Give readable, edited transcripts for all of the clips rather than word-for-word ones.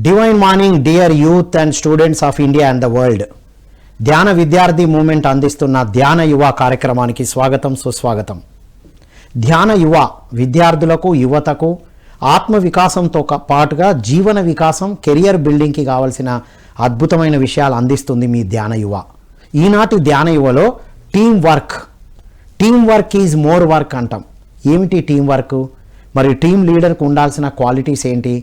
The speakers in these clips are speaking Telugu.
Divine morning dear youth and students of India and the world. ధ్యాన విద్యార్థి మూమెంట్ అందిస్తున్న ధ్యాన యువ కార్యక్రమానికి స్వాగతం, సుస్వాగతం. ధ్యాన యువ విద్యార్థులకు, యువతకు ఆత్మ వికాసంతో పాటుగా జీవన వికాసం, కెరియర్ బిల్డింగ్కి కావాల్సిన అద్భుతమైన విషయాలు అందిస్తుంది మీ ధ్యాన యువ. ఈనాటి ధ్యాన యువలో team work is more work అంటాం. ఏమిటి టీం వర్క్? మరి టీం లీడర్కు ఉండాల్సిన క్వాలిటీస్ ఏంటి?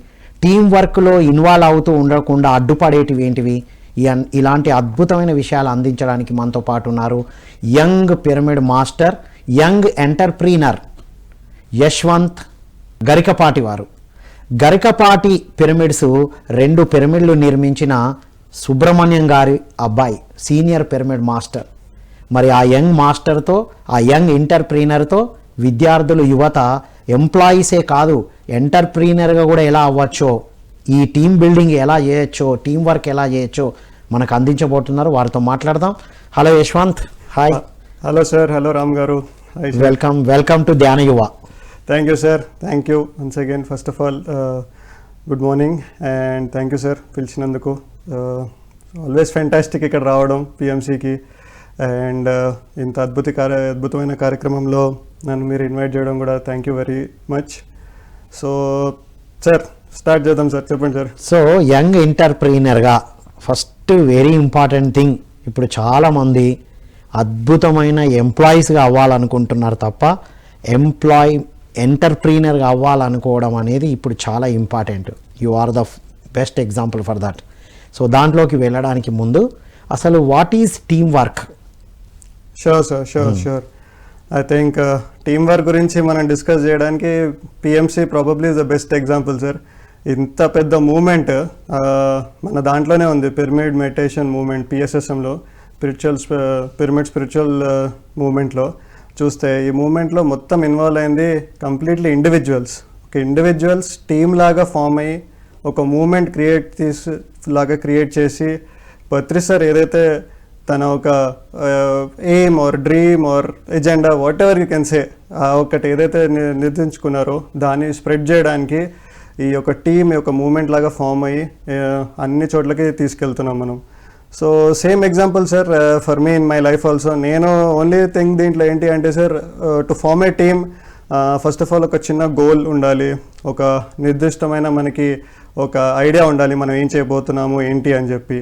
టీం వర్క్లో ఇన్వాల్వ్ అవుతూ ఉండకుండా అడ్డుపడేటివి ఏంటివి? ఇలాంటి అద్భుతమైన విషయాలు అందించడానికి మనతో పాటు ఉన్నారు young pyramid master, young entrepreneur Yashwant Garikapati వారు. గరికపాటి పిరమిడ్స్ 2 పిరమిడ్లు నిర్మించిన సుబ్రహ్మణ్యం గారి అబ్బాయి, సీనియర్ పిరమిడ్ మాస్టర్. మరి ఆ యంగ్ మాస్టర్తో, ఆ యంగ్ ఎంటర్ప్రీనర్తో విద్యార్థులు, యువత ఎంప్లాయీసే కాదు, ఎంటర్ప్రీనర్గా కూడా ఎలా అవ్వచ్చో, ఈ టీమ్ బిల్డింగ్ ఎలా చేయొచ్చో, టీం వర్క్ ఎలా చేయొచ్చో మనకు అందించబోతున్నారు. వారితో మాట్లాడదాం. Hello Yashwant. Hi. Hello sir. Hello Ram garu. Welcome to Dhyana Yuva. Thank you sir. Thank you once again. First of all good morning and thank you sir పిలిచినందుకు. ఆల్వేస్ ఫ్యాంటాస్టిక్ ఇక్కడ రావడం పిఎంసికి, అండ్ ఇంత అద్భుతమైన కార్యక్రమంలో నన్ను మీరు ఇన్వైట్ చేయడం కూడా thank you very much. So sir start చేద్దాం సార్. చెప్పండి సార్. సో యంగ్ ఎంటర్ప్రీనర్గా ఫస్ట్ వెరీ ఇంపార్టెంట్ థింగ్, ఇప్పుడు చాలామంది అద్భుతమైన ఎంప్లాయీస్గా అవ్వాలనుకుంటున్నారు తప్ప ఎంటర్ప్రీనర్గా అవ్వాలనుకోవడం అనేది ఇప్పుడు చాలా important. You are the best example for that. So దాంట్లోకి వెళ్ళడానికి ముందు అసలు what is team work? Sure sir, sure. I think team work గురించి మనం డిస్కస్ చేయడానికి PMC probably is the best example sir. ఇంత పెద్ద మూమెంట్ మన దాంట్లోనే ఉంది, పిరమిడ్ మెడిటేషన్ మూమెంట్, పిఎస్ఎస్ఎంలో పిరమిడ్ స్పిరిచువల్ మూమెంట్లో చూస్తే ఈ మూమెంట్లో మొత్తం ఇన్వాల్వ్ అయింది కంప్లీట్లీ ఇండివిజువల్స్. ఒక ఇండివిజువల్స్ టీమ్ లాగా ఫామ్ అయ్యి ఒక మూమెంట్ క్రియేట్ చేసి పత్రి సార్ ఏదైతే తన ఒక aim are dream are agenda what ever you can say, ఒకటి ఏదైతే నిర్దేశించుకున్నారో దాన్ని స్ప్రెడ్ చేయడానికి ఈ యొక్క టీమ్ యొక్క మూమెంట్ లాగా ఫామ్ అయ్యి అన్ని చోట్లకి తీసుకెళ్తున్నాం మనం. So same example sir for me in my life also. నేను ఓన్లీ థింగ్ దీంట్లో ఏంటి అంటే sir, to form a team first of all ఒక చిన్న గోల్ ఉండాలి, ఒక నిర్దిష్టమైన మనకి ఒక ఐడియా ఉండాలి మనం ఏం చేయబోతున్నాము ఏంటి అని చెప్పి.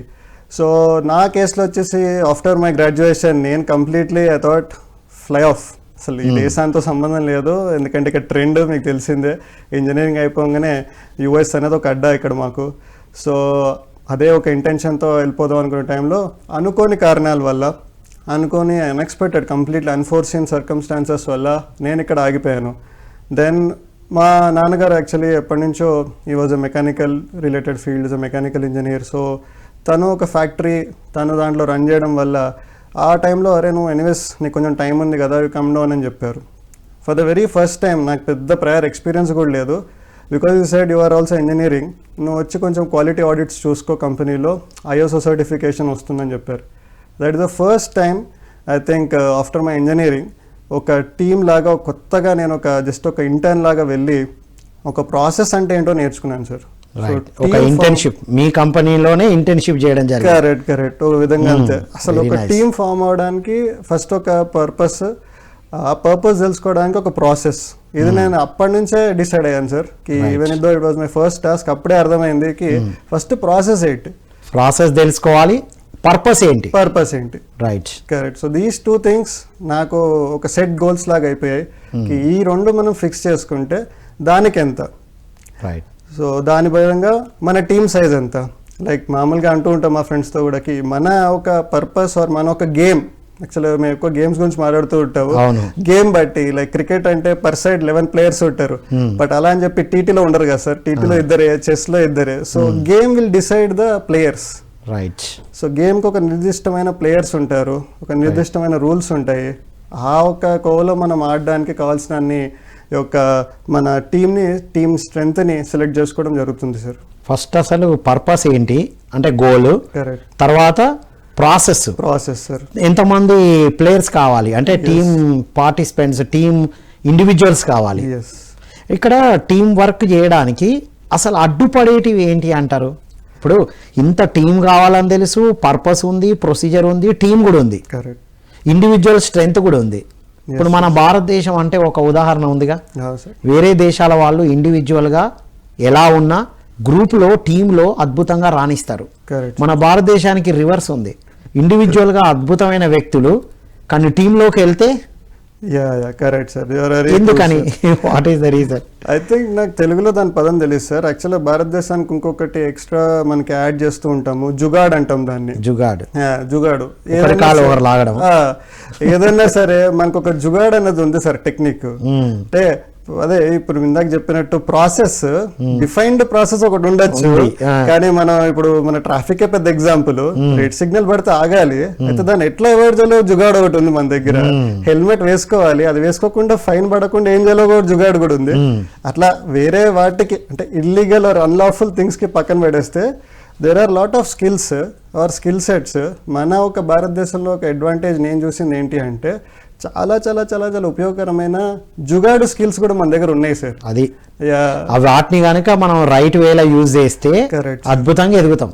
సో నా కేసులో వచ్చేసి ఆఫ్టర్ మై గ్రాడ్యుయేషన్ నేను completely I thought fly of. అసలు ఈ దేశాంతో సంబంధం లేదు, ఎందుకంటే ఇక్కడ ట్రెండ్ మీకు తెలిసిందే, ఇంజనీరింగ్ అయిపోగానే యూఎస్ అనేది ఒక అడ్డా ఇక్కడ మాకు. సో అదే ఒక ఇంటెన్షన్తో వెళ్ళిపోదాం అనుకునే టైంలో అనుకోని కారణాల వల్ల, అన్ఎక్స్పెక్టెడ్ కంప్లీట్లీ అన్ఫోర్సీన్ సర్కమ్స్టాన్సెస్ వల్ల నేను ఇక్కడ ఆగిపోయాను. దెన్ మా నాన్నగారు యాక్చువల్లీ ఎప్పటి నుంచో ఈ was a mechanical related field, is a mechanical engineer. So తను ఒక ఫ్యాక్టరీ తను దాంట్లో రన్ చేయడం వల్ల ఆ టైంలో అరే నువ్వు ఎనీవేస్ నీకు కొంచెం టైం ఉంది కదా, కమ్ డౌన్ అని చెప్పారు. For the very first time నాకు పెద్ద ప్రయర్ ఎక్స్పీరియన్స్ కూడా లేదు, because you side you are also engineering, నువ్వు వచ్చి కొంచెం క్వాలిటీ ఆడిట్స్ చూసుకో కంపెనీలో, ఐఎస్ఓ సర్టిఫికేషన్ వస్తుందని చెప్పారు. That is the first time I think after my engineering ఒక టీమ్ లాగా కొత్తగా నేను జస్ట్ ఒక ఇంటర్న్ లాగా వెళ్ళి ఒక ప్రాసెస్ అంటే ఏంటో నేర్చుకున్నాను సార్. ఒక ఇంటర్న్షిప్ మీ కంపెనీలోనే ఇంటర్న్షిప్ చేయడం జరిగింది. కరెక్ట్. ఒక విధంగా అంతే. అసలు ఒక టీమ్ ఫామ్ అవడానికి ఫస్ట్ ఒక పర్పస్, ఆ పర్పస్ తెలుసుకోవడానికి ఒక ప్రాసెస్. ఇది నేను అప్పటి నుంచే డిసైడ్ అయ్యాను సార్ కి even it was my first task. అప్పుడే అర్థమైంది కి ఫస్ట్ ప్రాసెస్ ఏంటి, ప్రాసెస్ తెలుసుకోవాలి, పర్పస్ ఏంటి. Right, correct. So these 2 things నాకు ఒక సెట్ గోల్స్ లాగా అయిపోయాయి. ఈ 2 మనం ఫిక్స్ చేసుకుంటే దానికి ఎంత, రైట్. సో దాని పరంగా మన టీమ్ సైజ్ ఎంత. లైక్ మామూలుగా అంటూ ఉంటాం మా ఫ్రెండ్స్తో కూడా కి మన ఒక పర్పస్ ఆర్ మన ఒక గేమ్, యాక్చువల్గా మేము ఎక్కువ గేమ్స్ గురించి మాట్లాడుతూ ఉంటాము, గేమ్ బట్టి. లైక్ క్రికెట్ అంటే పర్ సైడ్ 11 ప్లేయర్స్ ఉంటారు, బట్ అలా అని చెప్పి టీటీలో ఉండరు కదా సార్, టీటీలో ఇద్దరే, చెస్లో ఇద్దరే. So game will decide the players, right. So గేమ్కి ఒక నిర్దిష్టమైన ప్లేయర్స్ ఉంటారు, ఒక నిర్దిష్టమైన రూల్స్ ఉంటాయి. ఆ ఒక కోవలో మనం ఆడడానికి కావాల్సిన అన్ని యొక్క మన టీమ్ స్ట్రెంగ్త్ని సెలెక్ట్ చేసుకోవడం జరుగుతుంది సార్. ఫస్ట్ అసలు పర్పస్ ఏంటి అంటే గోల్, తర్వాత ప్రాసెస్ సార్. ఎంతమంది ప్లేయర్స్ కావాలి అంటే టీమ్ పార్టిసిపెంట్స్, టీమ్ ఇండివిజువల్స్ కావాలి. ఇక్కడ టీం వర్క్ చేయడానికి అసలు అడ్డుపడేటివి ఏంటి అంటారు? ఇప్పుడు ఇంత టీం కావాలని తెలుసు, పర్పస్ ఉంది, ప్రొసీజర్ ఉంది, టీం కూడా ఉంది, కరెక్ట్, ఇండివిజువల్ స్ట్రెంగ్త్ కూడా ఉంది. ఇప్పుడు మన భారతదేశం అంటే ఒక ఉదాహరణ ఉందిగా, సార్. వేరే దేశాల వాళ్ళు ఇండివిజువల్గా ఎలా ఉన్నా గ్రూప్లో టీంలో అద్భుతంగా రాణిస్తారు. కరెక్ట్, మన భారతదేశానికి రివర్స్ ఉంది, ఇండివిజువల్గా అద్భుతమైన వ్యక్తులు కానీ టీంలోకి వెళ్తే యా కరెక్ట్ సార్. ఎందుకని, what is the reason? I think నాకు తెలుగులో దాని పదం తెలియదు సార్. యాక్చువల్గా భారతదేశానికి ఇంకొకటి ఎక్స్ట్రా మనకి యాడ్ చేస్తూ ఉంటాము, జుగాడ్ అంటాం దాన్ని. జుగాడు, జుగాడు లాగడం, ఏదైనా సరే మనకు ఒక జుగాడ్ అనేది ఉంది సార్, టెక్నిక్. అంటే అదే ఇప్పుడు ఇందాక చెప్పినట్టు ప్రాసెస్, డిఫైన్డ్ ప్రాసెస్ ఒకటి ఉండొచ్చు, కానీ మనం ఇప్పుడు మన ట్రాఫిక్ పెద్ద ఎగ్జాంపుల్, రెడ్ సిగ్నల్ పడితే ఆగాలి, అయితే దాన్ని ఎట్లా అవాయిడ్ చేయాలో జుగాడు ఒకటి ఉంది మన దగ్గర. హెల్మెట్ వేసుకోవాలి, అది వేసుకోకుండా ఫైన్ పడకుండా ఏం చేయాలో కూడా జుగాడు కూడా ఉంది. అట్లా వేరే వాటికి అంటే ఇల్లీగల్ ఆర్ అన్లాఫుల్ థింగ్స్ కి పక్కన పెడేస్తే there are lot of skills or skill sets. మన ఒక భారతదేశంలో ఒక అడ్వాంటేజ్ నేను చూసింది ఏంటి అంటే చాలా చాలా చాలా చాలా ఉపయోగకరమైన జుగాడు స్కిల్స్ కూడా మన దగ్గర ఉన్నాయి సార్. అది వాటిని కనుక మనం రైట్ వేలో యూజ్ చేస్తే అద్భుతంగా ఎదుగుతాం.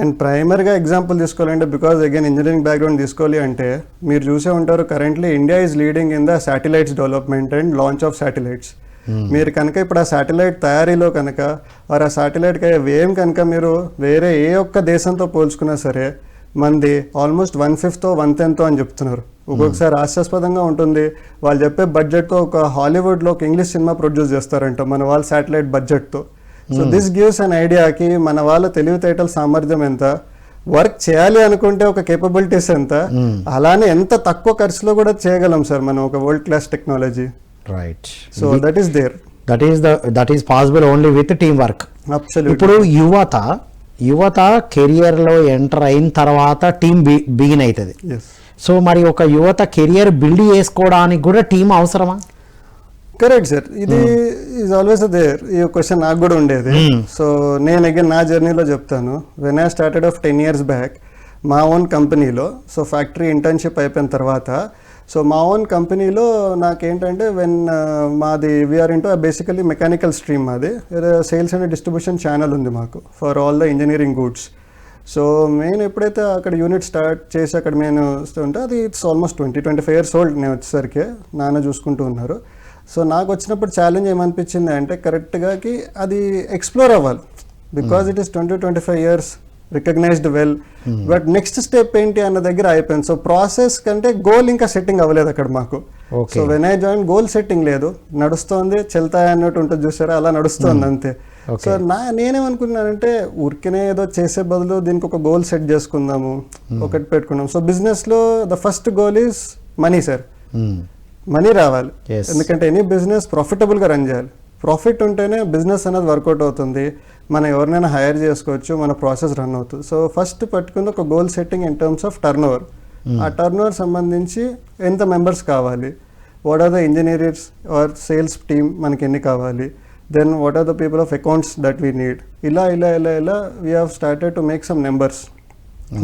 అండ్ ప్రైమరీగా ఎగ్జాంపుల్ తీసుకోవాలంటే, బికాజ్ అగైన్ ఇంజనీరింగ్ బ్యాక్గ్రౌండ్ తీసుకోవాలి అంటే మీరు చూసే ఉంటారు, currently India is leading in the satellites development and launch of satellites. మీరు కనుక ఇప్పుడు ఆ శాటిలైట్ తయారీలో కనుక ఆ శాటిలైట్కి అయ్యే వ్యయం కనుక మీరు వేరే ఏ ఒక్క దేశంతో పోల్చుకున్నా సరే మంది ఆల్మోస్ట్ 1/5 1/10 అని చెప్తున్నారు. ఒక్కొక్కసారి హాస్యాస్పదంగా ఉంటుంది, వాళ్ళు చెప్పే బడ్జెట్తో ఒక హాలీవుడ్లో ఒక ఇంగ్లీష్ సినిమా ప్రొడ్యూస్ చేస్తారంట మన వాళ్ళు శాటిలైట్ బడ్జెట్తో. సో దిస్ గివ్స్ అన్ ఐడియాకి మన వాళ్ళ తెలివితేటల సామర్థ్యం ఎంత, వర్క్ చేయాలి అనుకుంటే ఒక కేపబిలిటీస్ ఎంత, అలానే ఎంత తక్కువ ఖర్చులో కూడా చేయగలం సార్ మనం ఒక world class technology. Right, so that is there, that is possible only with team work. Absolutely. ఇప్పుడు యువత కెరియర్లో ఎంటర్ అయిన తర్వాత టీం బిగిన్ అవుతుంది. సో మరి ఒక యువత కెరియర్ బిల్డ్ చేసుకోవడానికి కూడా టీం అవసరమా? కరెక్ట్ సార్, ఇది ఈజ్ ఆల్వేస్ దేర్. ఈ క్వశ్చన్ నాకు కూడా ఉండేది. సో నేను అగైన్ నా జర్నీలో చెప్తాను. When I started off 10 years back మా ఓన్ కంపెనీలో, సో ఫ్యాక్టరీ ఇంటర్న్షిప్ అయిపోయిన తర్వాత, సో మా ఓన్ కంపెనీలో నాకేంటంటే వెన్ మాది we are into basically mechanical stream, మాది సేల్స్ అండ్ డిస్ట్రిబ్యూషన్ ఛానల్ ఉంది మాకు for all the engineering goods. So నేను ఎప్పుడైతే అక్కడ యూనిట్ స్టార్ట్ చేసి అక్కడ నేను ఉంటే అది ఇట్స్ ఆల్మోస్ట్ 20-25 years ఓల్డ్. నేను వచ్చేసరికి నాన్న చూసుకుంటూ ఉన్నారు. సో నాకు వచ్చినప్పుడు ఛాలెంజ్ ఏమనిపించింది అంటే కరెక్ట్గాకి అది ఎక్స్ప్లోర్ అవ్వాలి, because it is 20-25 years recognised well. But next step ఏంటి అన్న దగ్గర అయిపోయింది. సో ప్రాసెస్ కంటే గోల్ ఇంకా సెట్టింగ్ అవ్వలేదు అక్కడ మాకు. So when I join goal setting లేదు, నడుస్తోంది చెల్తాయి అన్నట్టు ఉంటుంది చూసారా, అలా నడుస్తోంది అంతే. సో నేనేమనుకున్నానంటే ఊరికనే ఏదో చేసే బదులు దీనికి ఒక గోల్ సెట్ చేసుకుందాము, ఒకటి పెట్టుకున్నాం. సో బిజినెస్లో the first goal is money sir. Money రావాలి, ఎందుకంటే ఎనీ బిజినెస్ ప్రాఫిటబుల్గా రన్ చేయాలి. ప్రాఫిట్ ఉంటేనే బిజినెస్ అనేది వర్కౌట్ అవుతుంది, మనం ఎవరినైనా హైర్ చేసుకోవచ్చు, మన ప్రాసెస్ రన్ అవుతుంది. సో ఫస్ట్ పట్టుకుంది ఒక goal setting in terms of turn over. ఆ టర్న్ ఓవర్ సంబంధించి ఎంత మెంబర్స్ కావాలి, what are the engineers or sales team మనకి ఎన్ని కావాలి, then what are the people of accounts that we need. ఇలా ఇలా ఇలా ఇలా we have started to make some numbers.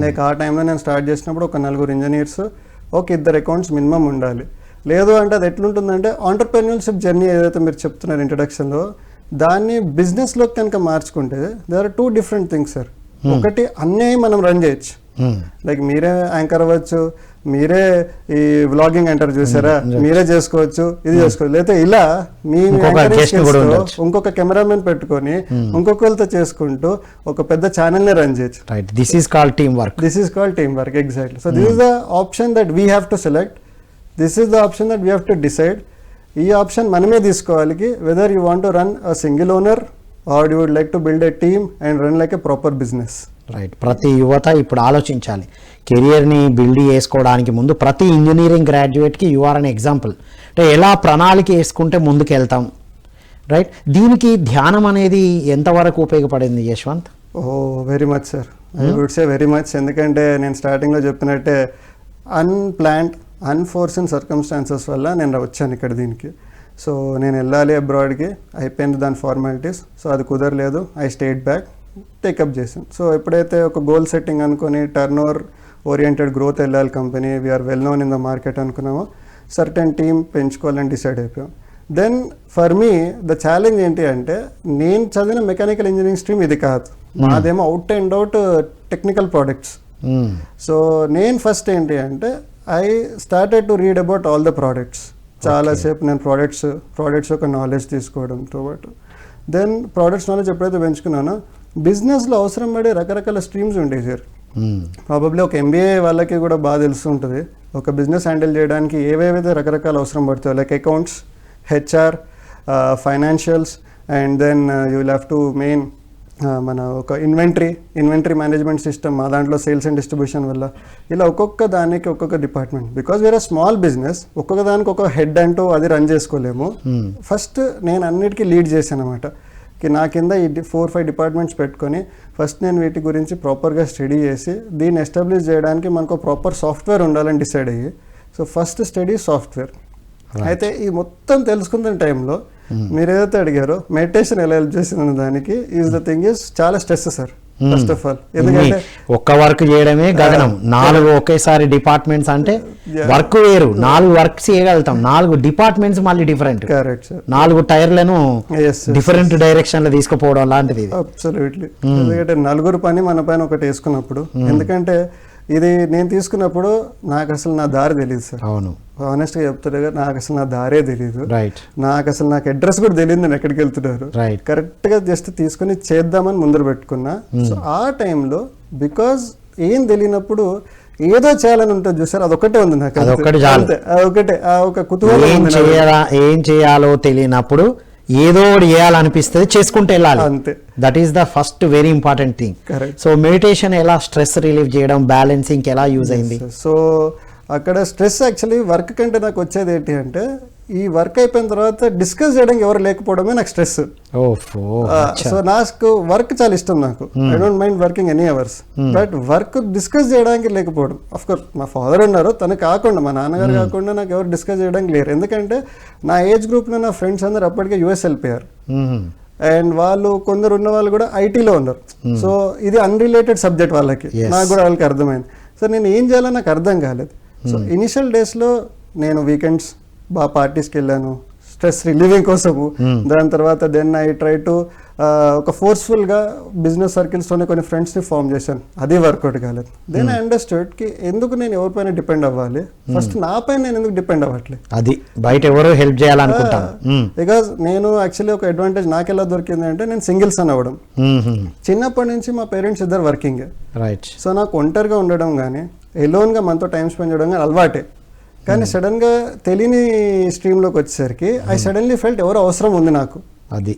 Like ఆ టైంలో నేను స్టార్ట్ చేసినప్పుడు ఒక 4 ఇంజనీర్స్, ఒక 2 అకౌంట్స్ మినిమం ఉండాలి. లేదు అంటే అది ఎట్లుంటుందంటే ఆంటర్ప్రెన్యూర్షిప్ జర్నీ ఏదైతే మీరు చెప్తున్నారు ఇంట్రడక్షన్లో, దాన్ని బిజినెస్లోకి కనుక మార్చుకుంటే there are 2 different things sir. ఒకటి అన్నీ మనం రన్ చేయొచ్చు, లైక్ మీరే యాంకర్ అవ్వచ్చు, మీరే ఈ వ్లాగింగ్ అంటారు చూసారా, మీరే చేసుకోవచ్చు, ఇది చేసుకోవచ్చు. లేకపోతే ఇలా మీ ఇంకొక కెమెరామెన్ పెట్టుకొని ఇంకొకరితో చేసుకుంటూ ఒక పెద్ద ఛానల్ని రన్ చేయొచ్చు. This is called team work. Exactly. So this is the option that we have to select. This is the option that we have to decide. ఈ ఆప్షన్ మనమే తీసుకోవాలి, whether you want to run a single owner or you would like to build a team and run like a proper business. Right. ప్రతి యువత ఇప్పుడు ఆలోచించాలి, కెరియర్ని బిల్డ్ చేసుకోవడానికి ముందు ప్రతి ఇంజనీరింగ్ గ్రాడ్యుయేట్కి యు ఆర్ అన్ ఎగ్జాంపుల్. అంటే ఎలా ప్రణాళిక వేసుకుంటే ముందుకు వెళ్తాం. రైట్. దీనికి ధ్యానం అనేది ఎంతవరకు ఉపయోగపడింది Yashwant? Very much sir, I would say very much. ఎందుకంటే నేను స్టార్టింగ్లో చెప్పినట్టే అన్ప్లాన్డ్ అన్ఫోర్సిన్ సర్కమ్స్టాన్సెస్ వల్ల నేను వచ్చాను ఇక్కడ దీనికి. సో నేను వెళ్ళాలి అబ్రాడ్కి, అయిపోయింది దాని ఫార్మాలిటీస్. సో అది కుదరలేదు, ఐ స్టేట్ బ్యాక్, టేకప్ చేశాను. సో ఎప్పుడైతే ఒక గోల్ సెట్టింగ్ అనుకుని టర్న్ ఓవర్ ఓరియంటెడ్ గ్రోత్ వెళ్ళాలి company, we're well known in the market అనుకున్నామో, సర్టెన్ టీమ్ పెంచుకోవాలని డిసైడ్ అయిపోయాం. Then for me the challenge ఏంటి అంటే, నేను చదివిన మెకానికల్ ఇంజనీరింగ్ స్ట్రీమ్ ఇది కాదు. మాదేమో out and out technical products. So నేను ఫస్ట్ ఏంటి అంటే I started to read about all the products. చాలాసేపు నేను ప్రోడక్ట్స్ యొక్క నాలెడ్జ్ తీసుకోవడంతో పాటు దెన్ ప్రోడక్ట్స్ నాలెడ్జ్ ఎప్పుడైతే పెంచుకున్నానో బిజినెస్లో అవసరం పడే రకరకాల స్ట్రీమ్స్ ఉంటాయి సార్. ప్రాబబ్లీ ఒక ఎంబీఏ వాళ్ళకి కూడా బాగా తెలుస్తుంటుంది ఒక బిజినెస్ హ్యాండిల్ చేయడానికి ఏవేవైతే రకరకాల అవసరం పడుతాయో, like accounts, HR, financials, and then you will have to main మన ఒక ఇన్వెంటరీ మేనేజ్మెంట్ సిస్టమ్, మా దాంట్లో సేల్స్ అండ్ డిస్ట్రిబ్యూషన్ వల్ల, ఇలా ఒక్కొక్క దానికి ఒక్కొక్క డిపార్ట్మెంట్. బికాజ్ వేరే స్మాల్ బిజినెస్, ఒక్కొక్క దానికి ఒక హెడ్ అంటూ అది రన్ చేసుకోలేము. ఫస్ట్ నేను అన్నిటికీ లీడ్ చేశాను అనమాట. నా కింద ఈ 4-5 డిపార్ట్మెంట్స్ పెట్టుకొని ఫస్ట్ నేను వీటి గురించి ప్రాపర్గా స్టడీ చేసి దీన్ని ఎస్టాబ్లిష్ చేయడానికి మనకు ప్రాపర్ సాఫ్ట్వేర్ ఉండాలని డిసైడ్ అయ్యి, సో ఫస్ట్ స్టడీ సాఫ్ట్వేర్. అయితే ఈ మొత్తం తెలుసుకున్న టైంలో మీరు ఏదైతే అడిగారో మెడిటేషన్ ఎలా హెల్ప్ చేసింది దానికి ఈజ్ ద థింగ్ ఈజ్ చాలా stress sir first of all. ఎందుకంటే ఒక్క వర్క్ చేయడమే గగనం, 4 ఒకేసారి డిపార్ట్మెంట్స్ అంటే వర్క్ వేరు, 4 వర్క్స్ చేయగలుగుతాం, 4 డిపార్ట్మెంట్స్ మళ్ళీ డిఫరెంట్. Correct sir. 4 టైర్లను డిఫరెంట్ డైరెక్షన్ లో తీసుకుపోవడం లాంటిది. అబ్సల్యూట్లీ. ఎందుకంటే 4 పని మన పైన ఒకటి వేసుకున్నప్పుడు, ఎందుకంటే ఇది నేను తీసుకున్నప్పుడు నాకు అసలు నా దారి తెలియదు సార్. అవును, ఆనెస్ట్గా చెప్తారు, నాకు అసలు నా దారే తెలియదు. రైట్. నాకు అడ్రస్ కూడా తెలియదు నేను ఎక్కడికి వెళ్తున్నారు. రైట్. కరెక్ట్గా జస్ట్ తీసుకుని చేద్దామని ముందర పెట్టుకున్నా. సో ఆ టైంలో బికాజ్ ఏం తెలియనప్పుడు ఏదో చేయాలని ఉంటుంది చూసారు, అదొకటే ఉంది నాకు. అదొకటే ఒక కుతూహలం. ఏం చేయాలో తెలియనప్పుడు ఏదో చేయాలనిపిస్తుంది, చేసుకుంటూ వెళ్ళాలి. అంతే. That is the first very important thing. So meditation ఎలా స్ట్రెస్ రిలీఫ్ చేయడం, బ్యాలెన్సింగ్ ఎలా యూజ్ అయింది? సో అక్కడ స్ట్రెస్ యాక్చువల్లీ వర్క్ కంటే నాకు వచ్చేది ఏంటి అంటే ఈ వర్క్ అయిపోయిన తర్వాత డిస్కస్ చేయడానికి ఎవరు లేకపోవడమే నాకు స్ట్రెస్. సో నాకు వర్క్ చాలా ఇష్టం, నాకు I don't mind working any hours, but work discuss చేయడానికి లేకపోవడం. అఫ్ కోర్స్ మా ఫాదర్ ఉన్నారు, తను కాకుండా మా నాన్నగారు కాకుండా నాకు ఎవరు డిస్కస్ చేయడానికి లేరు. ఎందుకంటే నా ఏజ్ గ్రూప్లో నా ఫ్రెండ్స్ అందరూ అప్పటికే యూఎస్ వెళ్ళిపోయారు, అండ్ వాళ్ళు కొందరు ఉన్న వాళ్ళు కూడా ఐటీలో ఉన్నారు. సో ఇది అన్రిలేటెడ్ సబ్జెక్ట్ వాళ్ళకి, నాకు కూడా వాళ్ళకి అర్థమైంది. సో నేను ఏం చేయాలో నాకు అర్థం కాలేదు. సో ఇనిషియల్ డేస్లో నేను వీకెండ్స్ బాగా పార్టీస్కి వెళ్ళాను స్ట్రెస్ రిలీవింగ్ కోసము. దాని తర్వాత దెన్ ఐ ట్రై టు ఒక ఫోర్స్ఫుల్గా బిజినెస్ సర్కిల్స్తోనే కొన్ని ఫ్రెండ్స్ని ఫామ్ చేశాను, అది వర్కౌట్ కాలేదు. దెన్ ఐ అండర్స్టూడ్ కి ఎందుకు నేను ఎవరిపైన డిపెండ్ అవ్వాలి, ఫస్ట్ నా పైన నేను ఎందుకు డిపెండ్ అవ్వట్లేదు, అది బయట ఎవరో హెల్ప్ చేయాలనుకుంటాను. బికాజ్ నేను యాక్చువల్లీ ఒక అడ్వాంటేజ్ నాకు ఎలా దొరికింది అంటే నేను సింగిల్ సన్ అవ్వడం. చిన్నప్పటి నుంచి మా పేరెంట్స్ ఇద్దరు వర్కింగ్, రైట్. సో నాకు ఒంటరిగా ఉండడం కానీ ఎలోన్గా మనతో టైం స్పెండ్ చేయడం కానీ అలవాటే. కానీ సడన్గా తెలియని స్ట్రీమ్లోకి వచ్చేసరికి ఐ సడన్లీ ఫెల్ట్ ఎవరో అవసరం ఉంది నాకు. అది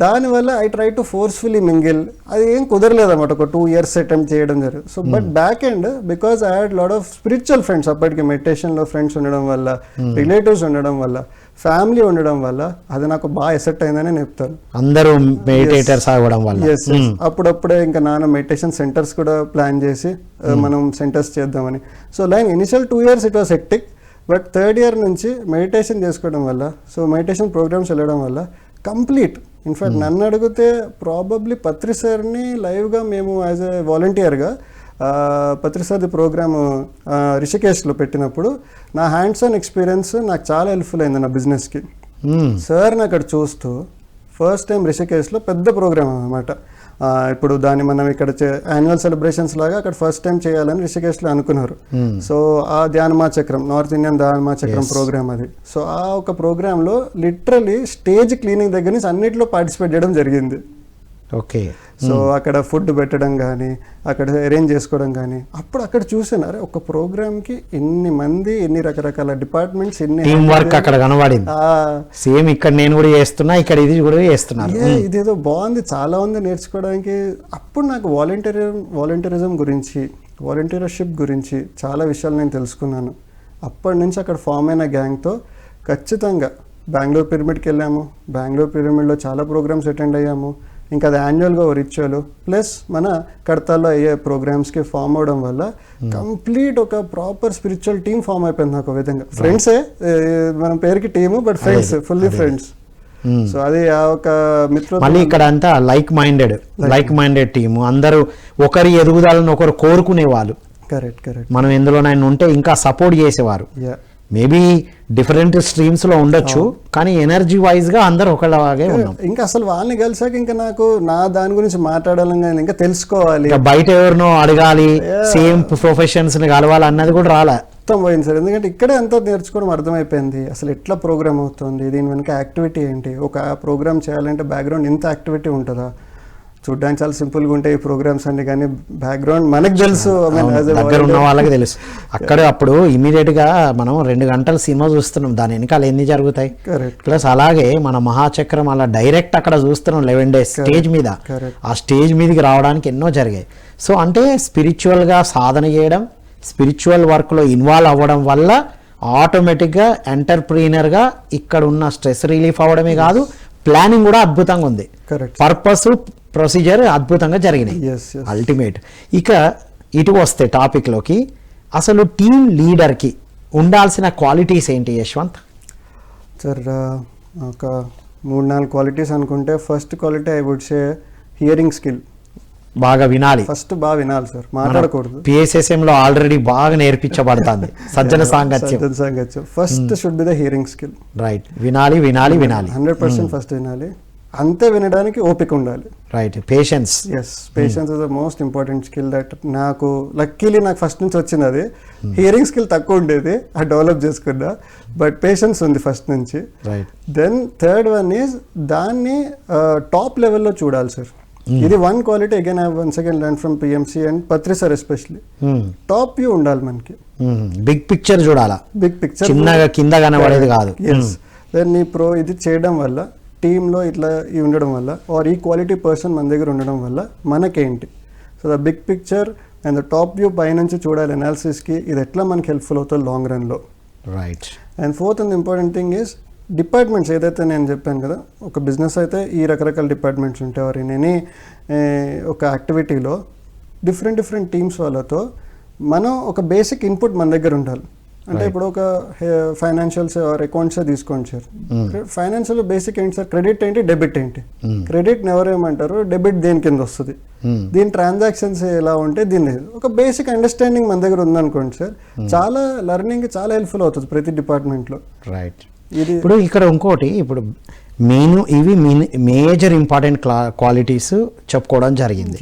దానివల్ల I try to forcefully mingle, అది ఏం కుదరలేదు అనమాట. ఒక 2 years అటెంప్ట్ చేయడం జరిగింది. So but back end because I had lot of spiritual friends, అప్పటికి మెడిటేషన్లో ఫ్రెండ్స్ ఉండడం వల్ల, రిలేటివ్స్ ఉండడం వల్ల, ఫ్యామిలీ ఉండడం వల్ల అది నాకు బాగా ఎసెప్ట్ అయిందని నేను చెప్తాను. అందరూ మెడిటేటర్స్ అవ్వడం వల్ల. అప్పుడప్పుడే ఇంకా నాన్న మెడిటేషన్ సెంటర్స్ కూడా ప్లాన్ చేసి మనం సెంటర్స్ చేద్దామని. So initial 2 years it was hectic, but 3rd year నుంచి మెడిటేషన్ చేసుకోవడం వల్ల, సో మెడిటేషన్ ప్రోగ్రామ్స్ వెళ్ళడం వల్ల కంప్లీట్, ఇన్ఫ్యాక్ట్ నన్ను అడిగితే ప్రాబబ్లీ పత్రి సార్ని లైవ్గా మేము యాజ్ ఎ వాలంటీర్గా పత్రి సార్ది ప్రోగ్రామ్ రిషికేశ్లో పెట్టినప్పుడు నా హ్యాండ్స్ ఆన్ ఎక్స్పీరియన్స్ నాకు చాలా హెల్ప్ఫుల్ అయింది నా బిజినెస్కి. సార్ని అక్కడ చూస్తూ ఫస్ట్ టైం రిషికేశ్లో పెద్ద ప్రోగ్రామ్ అనమాట. ఇప్పుడు దాన్ని మనం ఇక్కడ యాన్యువల్ సెలబ్రేషన్స్ లాగా అక్కడ ఫస్ట్ టైం చేయాలని రిషికేశ్లో అనుకున్నారు. సో ఆ ధ్యానమా చక్రం, నార్త్ ఇండియన్ ధ్యానమా చక్రం ప్రోగ్రామ్ అది. సో ఆ ఒక ప్రోగ్రాంలో లిటరలీ స్టేజ్ క్లీనింగ్ దగ్గర నుంచి అన్నింటిలో పార్టిసిపేట్ చేయడం జరిగింది. ఓకే. సో అక్కడ ఫుడ్ పెట్టడం కానీ, అక్కడ అరేంజ్ చేసుకోవడం కానీ, అప్పుడు అక్కడ చూసాను అరే ఒక ప్రోగ్రామ్కి ఎన్ని మంది, ఎన్ని రకరకాల డిపార్ట్మెంట్స్, ఎన్ని టీమ్ వర్క్ అక్కడ కనబడింది. సేమ్ ఇక్కడ నేను కూడా చేస్తున్నా, ఇక్కడ ఇది కూడా చేస్తున్నారు. ఇదేదో బాగుంది, చాలా ఉంది నేర్చుకోవడానికి. అప్పుడు నాకు వాలంటీరిజం గురించి, వాలంటీర్షిప్ గురించి చాలా విషయాలు నేను తెలుసుకున్నాను. అప్పటి నుంచి అక్కడ ఫామ్ అయిన గ్యాంగ్తో ఖచ్చితంగా బెంగళూరు పిరమిడ్కి వెళ్ళాము. బెంగళూరు పిరమిడ్లో చాలా ప్రోగ్రామ్స్ అటెండ్ అయ్యాము. ఇంకా అది యాన్యువల్గా రిచువల్ ప్లస్ మన కడతాల్లో అయ్యే ప్రోగ్రామ్స్కి ఫామ్ అవడం వల్ల కంప్లీట్ ఒక ప్రాపర్ స్పిరిచువల్ టీమ్ ఫామ్ అయిపోయింది నాకు. విధంగా ఫ్రెండ్సే, మన పేరుకి team but friends, fully friends. So అది ఆ ఒక మిత్రుడు. మళ్ళీ ఇక్కడ అంతా లైక్ మైండెడ్ టీము, అందరూ ఒకరి ఎదుగుదలను ఒకరు కోరుకునే వాళ్ళు. కరెక్ట్. మనం ఎందులోనైనా ఉంటే ఇంకా సపోర్ట్ చేసేవారు. మేబీ డిఫరెంట్ స్ట్రీమ్స్ లో ఉండొచ్చు, కానీ ఎనర్జీ వైజ్ గా అందరు ఒకలాగే ఉన్నాం. ఇంకా అసలు వాళ్ళని కలిసాక ఇంకా నాకు నా దాని గురించి మాట్లాడాలని కానీ ఇంకా తెలుసుకోవాలి, ఇంకా బయట ఎవరినో అడగాలి, సేమ్ ప్రొఫెషన్స్ ని కలవాలి అన్నది కూడా రాలే. మొత్తం పోయింది సార్. ఎందుకంటే ఇక్కడే అంతా నేర్చుకోవడం అర్థమైపోయింది. అసలు ఎట్లా ప్రోగ్రామ్ అవుతుంది, దీని వెనక యాక్టివిటీ ఏంటి, ఒక ప్రోగ్రామ్ చేయాలంటే బ్యాక్గ్రౌండ్ ఇంత యాక్టివిటీ ఉంటుందా. చూడ్డానికి చాలా సింపుల్గా ఉంటాయి ఈ ప్రోగ్రామ్స్ అన్ని, కానీ బ్యాక్గ్రౌండ్ మనకు తెలుసు, దగ్గర ఉన్న వాళ్ళకి తెలుసు. అక్కడ అప్పుడు ఇమీడియట్ గా మనం 2 గంటల సినిమా చూస్తున్నాం, దాని వెనకాల ఎన్ని జరుగుతాయి. ప్లస్ అలాగే మన మహాచక్రం అలా డైరెక్ట్ అక్కడ చూస్తున్నాం 11 days స్టేజ్ మీద. ఆ స్టేజ్ మీదకి రావడానికి ఎన్నో జరిగాయి. సో అంటే స్పిరిచువల్ గా సాధన చేయడం, స్పిరిచువల్ వర్క్ లో ఇన్వాల్వ్ అవ్వడం వల్ల ఆటోమేటిక్ గా ఎంటర్ప్రీనర్ గా ఇక్కడ ఉన్న స్ట్రెస్ రిలీఫ్ అవ్వడమే కాదు, ప్లానింగ్ కూడా అద్భుతంగా ఉంది, పర్పస్ ప్రొసీజర్ అద్భుతంగా జరిగినాయి అల్టిమేట్. ఇక ఇటు వస్తే టాపిక్ లోకి, అసలు టీమ్ లీడర్ కి ఉండాల్సిన క్వాలిటీస్ ఏంటి యశ్వంత్? సార్ ఒక 3-4 క్వాలిటీస్ అనుకుంటే, first quality I would say hearing skill. బాగా వినాలి, ఫస్ట్ బాగా వినాలి సార్, మాట్లాడకూడదు. PSSM లో ఆల్రెడీ బాగా నేర్పించబడుతుంది సజ్జన సాంగత్యం. First should be the hearing skill. Right, వినాలి వినాలి వినాలి, 100% ఫస్ట్ వినాలి. అంతే వినడానికి ఓపిక ఉండాలి. Right, patience. Yes, patience is the most important skill that నాకు లక్కీలీ నాకు ఫస్ట్ నుంచి వచ్చింది. అది హియరింగ్ స్కిల్ తక్కువ ఉండేది, అది డెవలప్ చేసుకున్నా, బట్ పేషెన్స్ ఉంది ఫస్ట్ నుంచి. దెన్ థర్డ్ వన్ ఈజ్ దాన్ని టాప్ లెవెల్లో చూడాలి సార్. ఇది one quality again I once again learn from PMC and Patri sir especially. Top view ఉండాలి మనకి, బిగ్ పిక్చర్ చూడాలా, బిగ్ పిక్చర్, చిన్నగా కింద కనబడేది కాదు. దెన్ ఈ ఇది చేయడం వల్ల, టీంలో ఇట్లా ఇవి ఉండడం వల్ల, ఆర్ ఈ క్వాలిటీ పర్సన్ మన దగ్గర ఉండడం వల్ల మనకేంటి, so the big picture and the top view పైనుంచి చూడాలి అనాలిసిస్కి. ఇది ఎట్లా మనకి హెల్ప్ఫుల్ అవుతుంది లాంగ్ రన్లో. Right. And fourth and important thing is departments. ఏదైతే నేను చెప్పాను కదా, ఒక బిజినెస్ అయితే ఈ రకరకాల డిపార్ట్మెంట్స్ ఉంటాయి, ఆర్ ఇన్ ఎనీ ఒక యాక్టివిటీలో డిఫరెంట్ టీమ్స్ వాళ్ళతో మనం ఒక బేసిక్ ఇన్పుట్ మన దగ్గర ఉండాలి. అంటే ఇప్పుడు ఒక ఫైనాన్షియల్స్ ఆర్ అకౌంట్స్ తీసుకోండి సార్. ఫైనాన్షియల్ బేసిక్ ఏంటి సార్, క్రెడిట్ ఏంటి, డెబిట్ ఏంటి. క్రెడిట్ ఎవరేమంటారు, డెబిట్ దేని కింద వస్తుంది, దీని ట్రాన్సాక్షన్స్ ఎలా ఉంటే దీని ఒక బేసిక్ అండర్స్టాండింగ్ మన దగ్గర ఉందనుకోండి సార్, చాలా లెర్నింగ్ చాలా హెల్ప్ఫుల్ అవుతుంది ప్రతి డిపార్ట్మెంట్లో. రైట్. ఇప్పుడు ఇక్కడ ఇంకోటి, ఇప్పుడు ఇవి మేజర్ ఇంపార్టెంట్ క్వాలిటీస్ చెప్పుకోవడం జరిగింది.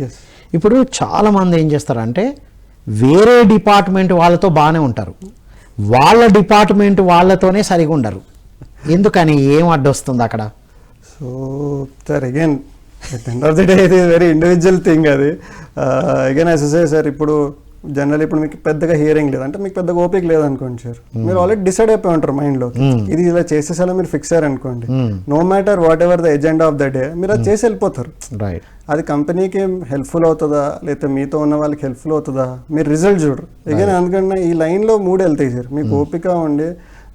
ఇప్పుడు చాలా మంది ఏం చేస్తారంటే వేరే డిపార్ట్మెంట్ వాళ్ళతో బాగానే ఉంటారు, వాళ్ళ డిపార్ట్మెంట్ వాళ్ళతోనే సరిగా ఉండరు. ఎందుకని, ఏం అడ్డొస్తుంది అక్కడ? So sir again at the end of the day ఇది వెరీ ఇండివిజువల్ థింగ్. అది అగైన్ యాజ్ సే సార్, ఇప్పుడు జనరల్ ఇప్పుడు మీకు పెద్దగా హియరింగ్ లేదు అంటే మీకు పెద్దగా ఓపిక లేదనుకోండి సార్, మీరు ఆల్రెడీ డిసైడ్ అయిపోయి ఉంటారు మైండ్లో, ఇది ఇలా చేసేసేలా మీరు ఫిక్స్ అయ్యారనుకోండి, no matter whatever the agenda of the day మీరు అది చేసి వెళ్ళిపోతారు. అది కంపెనీకి హెల్ప్ఫుల్ అవుతుందా లేకపోతే మీతో ఉన్న వాళ్ళకి హెల్ప్ఫుల్ అవుతుందా, మీరు రిజల్ట్ చూడరు. అగైన్ అందుకన్నా ఈ లైన్లో 3 వెళ్తాయి సార్. మీకు ఓపిక ఉండి